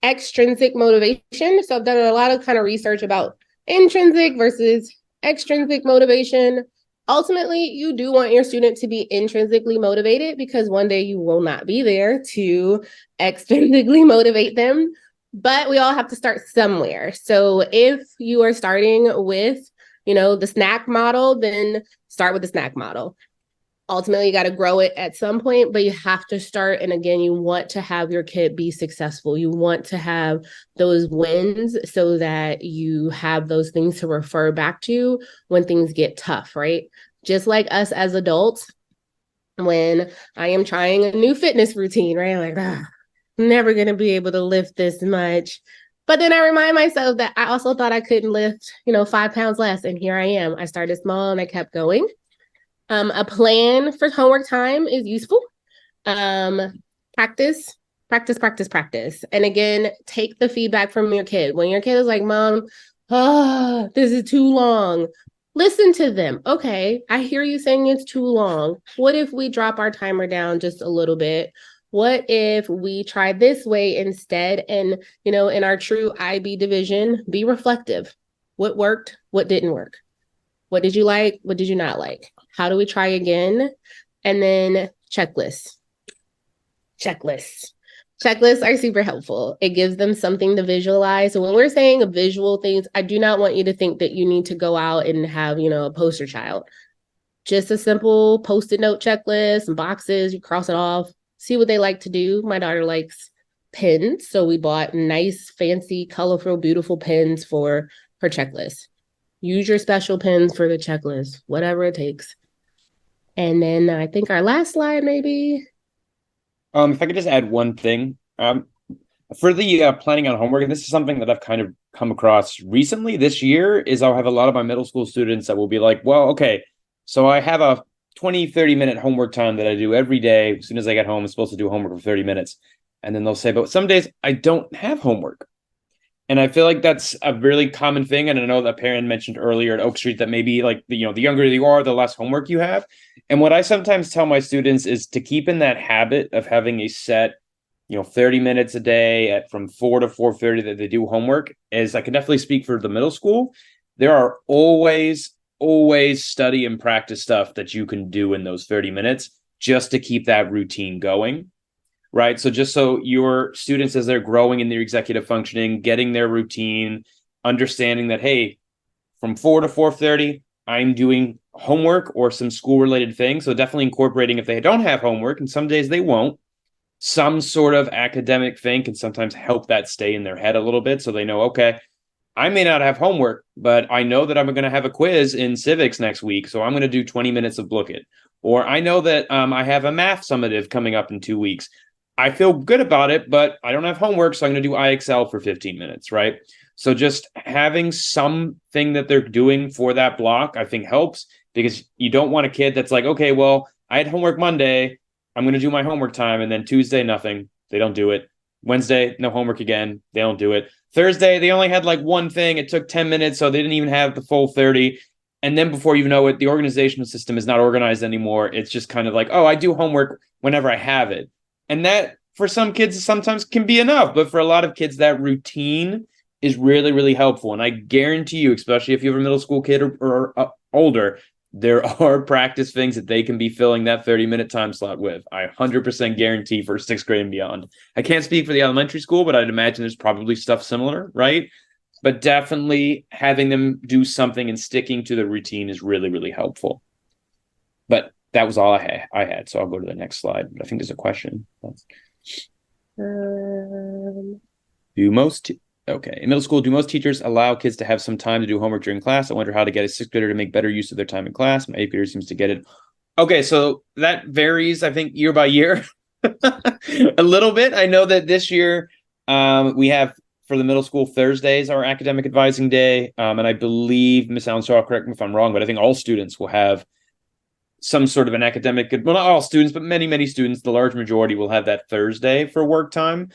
extrinsic motivation. So I've done a lot of kind of research about intrinsic versus extrinsic motivation. Ultimately, you do want your student to be intrinsically motivated, because one day you will not be there to extrinsically motivate them. But we all have to start somewhere. So if you are starting with, the snack model, then start with the snack model. Ultimately, you got to grow it at some point, but you have to start. And again, you want to have your kid be successful. You want to have those wins so that you have those things to refer back to when things get tough, right? Just like us as adults, when I am trying a new fitness routine, right? I'm like, I'm never going to be able to lift this much. But then I remind myself that I also thought I couldn't lift, 5 pounds less. And here I am. I started small and I kept going. A plan for homework time is useful. Practice. And again, take the feedback from your kid. When your kid is like, Mom, this is too long. Listen to them. Okay, I hear you saying it's too long. What if we drop our timer down just a little bit? What if we try this way instead? And, in our true IB division, be reflective. What worked? What didn't work? What did you like? What did you not like? How do we try again? And then checklists. Checklists are super helpful. It gives them something to visualize. So when we're saying visual things, I do not want you to think that you need to go out and have, a poster child. Just a simple Post-it note checklist and boxes. You cross it off. See what they like to do. My daughter likes pens. So we bought nice, fancy, colorful, beautiful pens for her checklist. Use your special pens for the checklist, whatever it takes. And then I think our last slide, maybe. If I could just add one thing, For the planning on homework, and this is something that I've kind of come across recently this year, is I'll have a lot of my middle school students that will be like, well, okay, so I have a 20-30 minute homework time that I do every day. As soon as I get home, I'm supposed to do homework for 30 minutes. And then they'll say, but some days I don't have homework. And I feel like that's a really common thing. And I know that parent mentioned earlier at Oak Street that maybe like, the younger you are, the less homework you have. And what I sometimes tell my students is to keep in that habit of having a set 30 minutes a day at from 4 to 4:30 that they do homework. As I can definitely speak for the middle school, there are always study and practice stuff that you can do in those 30 minutes just to keep that routine going. Right. So just so your students, as they're growing in their executive functioning, getting their routine, understanding that, hey, from 4 to 4:30, I'm doing homework or some school related things. So definitely incorporating, if they don't have homework, and some days they won't, some sort of academic thing can sometimes help that stay in their head a little bit. So they know, okay, I may not have homework, but I know that I'm going to have a quiz in civics next week. So I'm going to do 20 minutes of Blooket. Or I know that I have a math summative coming up in 2 weeks. I feel good about it, but I don't have homework. So I'm going to do IXL for 15 minutes, right? So just having something that they're doing for that block, I think helps, because you don't want a kid that's like, okay, well, I had homework Monday, I'm going to do my homework time. And then Tuesday, nothing. They don't do it. Wednesday, no homework again. They don't do it. Thursday, they only had like one thing. It took 10 minutes, so they didn't even have the full 30. And then before you know it, the organizational system is not organized anymore. It's just kind of like, oh, I do homework whenever I have it. And that, for some kids, sometimes can be enough. But for a lot of kids, that routine is really, really helpful. And I guarantee you, especially if you have a middle school kid or older, there are practice things that they can be filling that 30-minute time slot with. I 100% guarantee for 6th grade and beyond. I can't speak for the elementary school, but I'd imagine there's probably stuff similar, right? But definitely having them do something and sticking to the routine is really, really helpful. But that was all I had. So I'll go to the next slide. But I think there's a question. Okay. In middle school, do most teachers allow kids to have some time to do homework during class? I wonder how to get a 6th grader to make better use of their time in class. My 8th grader seems to get it. Okay, so that varies, I think, year by year a little bit. I know that this year we have, for the middle school, Thursdays our academic advising day. And I believe, Ms. Allenshaw, correct me if I'm wrong, but I think all students will have some sort of an academic, well, not all students, but many students, the large majority will have that Thursday for work time.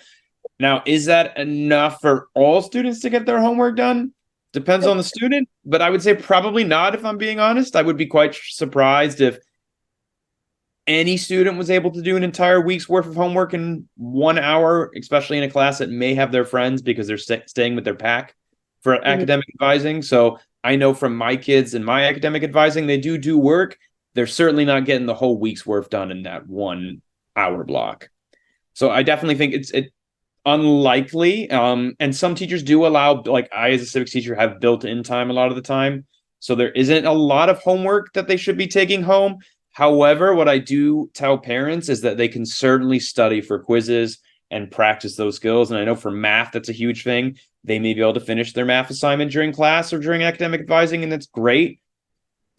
Now, is that enough for all students to get their homework done? Depends on the student, but I would say probably not, if I'm being honest. I would be quite surprised if any student was able to do an entire week's worth of homework in 1 hour, especially in a class that may have their friends because they're staying with their pack for academic advising. So I know from my kids and my academic advising, they do work. They're certainly not getting the whole week's worth done in that 1 hour block. So I definitely think it's unlikely. And some teachers do allow, like I, as a civics teacher, have built-in time a lot of the time. So there isn't a lot of homework that they should be taking home. However, what I do tell parents is that they can certainly study for quizzes and practice those skills. And I know for math, that's a huge thing. They may be able to finish their math assignment during class or during academic advising, and that's great.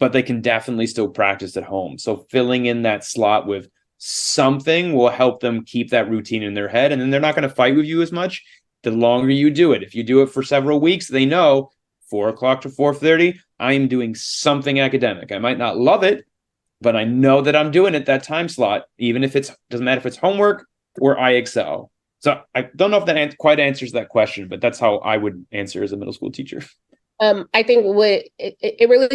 But they can definitely still practice at home. So filling in that slot with something will help them keep that routine in their head. And then they're not going to fight with you as much the longer you do it. If you do it for several weeks, they know 4 o'clock to 4:30, I'm doing something academic. I might not love it, but I know that I'm doing it that time slot, even if doesn't matter if it's homework or IXL. So I don't know if that quite answers that question, but that's how I would answer as a middle school teacher. I think it really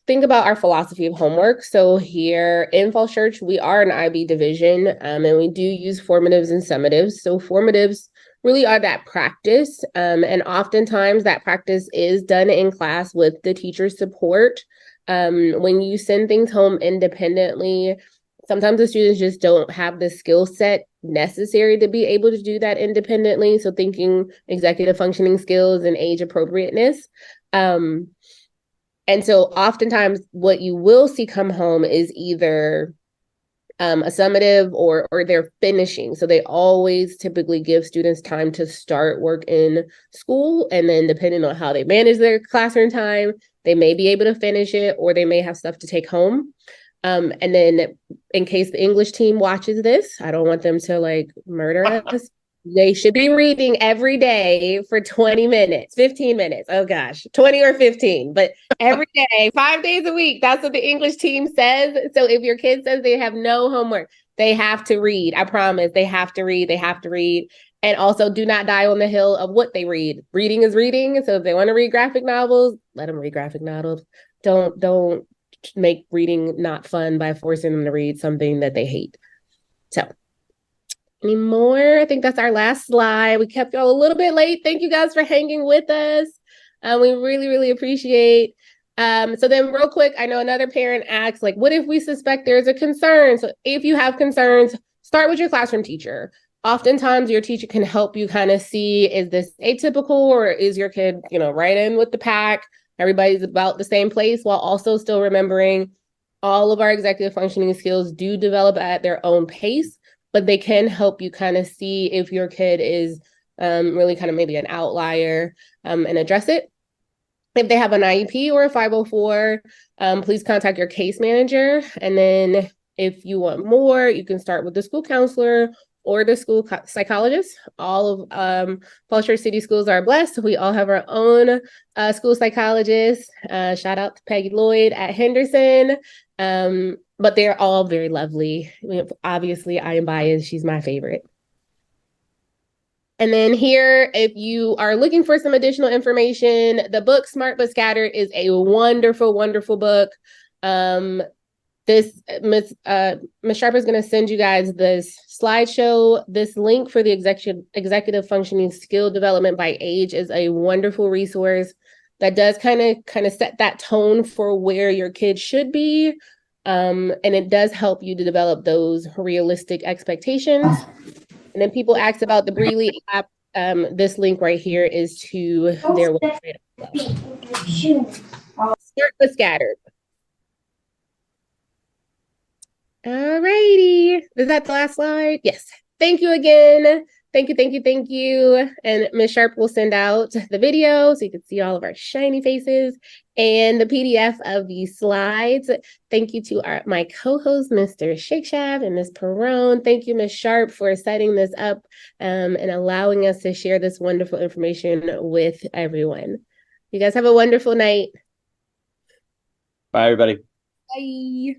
think about our philosophy of homework. So here in Falls Church, we are an IB division, and we do use formatives and summatives. So formatives really are that practice, and oftentimes that practice is done in class with the teacher's support. When you send things home independently, sometimes the students just don't have the skill set necessary to be able to do that independently. So thinking executive functioning skills and age appropriateness. And so oftentimes what you will see come home is either a summative or they're finishing. So they always typically give students time to start work in school. And then depending on how they manage their classroom time, they may be able to finish it, or they may have stuff to take home. And then in case the English team watches this, I don't want them to like murder us. They should be reading every day for 20 minutes, 15 minutes. Oh gosh, 20 or 15, but every day, 5 days a week. That's what the English team says. So if your kid says they have no homework, they have to read. I promise they have to read. They have to read. And also do not die on the hill of what they read. Reading is reading. So if they want to read graphic novels, let them read graphic novels. Don't make reading not fun by forcing them to read something that they hate. So any more? I think that's our last slide. We kept y'all a little bit late. Thank you guys for hanging with us. We really, really appreciate. So then real quick, I know another parent asked, like, what if we suspect there's a concern? So if you have concerns, start with your classroom teacher. Oftentimes your teacher can help you kind of see, is this atypical or is your kid, right in with the pack? Everybody's about the same place while also still remembering all of our executive functioning skills do develop at their own pace, but they can help you kind of see if your kid is really kind of maybe an outlier and address it. If they have an IEP or a 504, please contact your case manager. And then if you want more, you can start with the school counselor or the school psychologist. All of Falls Church City Schools are blessed. We all have our own school psychologist. Shout out to Peggy Lloyd at Henderson. But they're all very lovely. Obviously, I am biased. She's my favorite. And then here, if you are looking for some additional information, the book Smart But Scattered is a wonderful, wonderful book. This Ms. Sharp is going to send you guys this slideshow. This link for the executive functioning skill development by age is a wonderful resource that does kind of set that tone for where your kid should be. And it does help you to develop those realistic expectations. And then people ask about the Breely app. This link right here is to their website. Smart But Scattered. All righty. Is that the last slide? Yes. Thank you again. Thank you. And Ms. Sharp will send out the video so you can see all of our shiny faces and the PDF of these slides. Thank you to my co-host, Mr. Shakeshav and Ms. Perrone. Thank you, Ms. Sharp, for setting this up and allowing us to share this wonderful information with everyone. You guys have a wonderful night. Bye, everybody. Bye.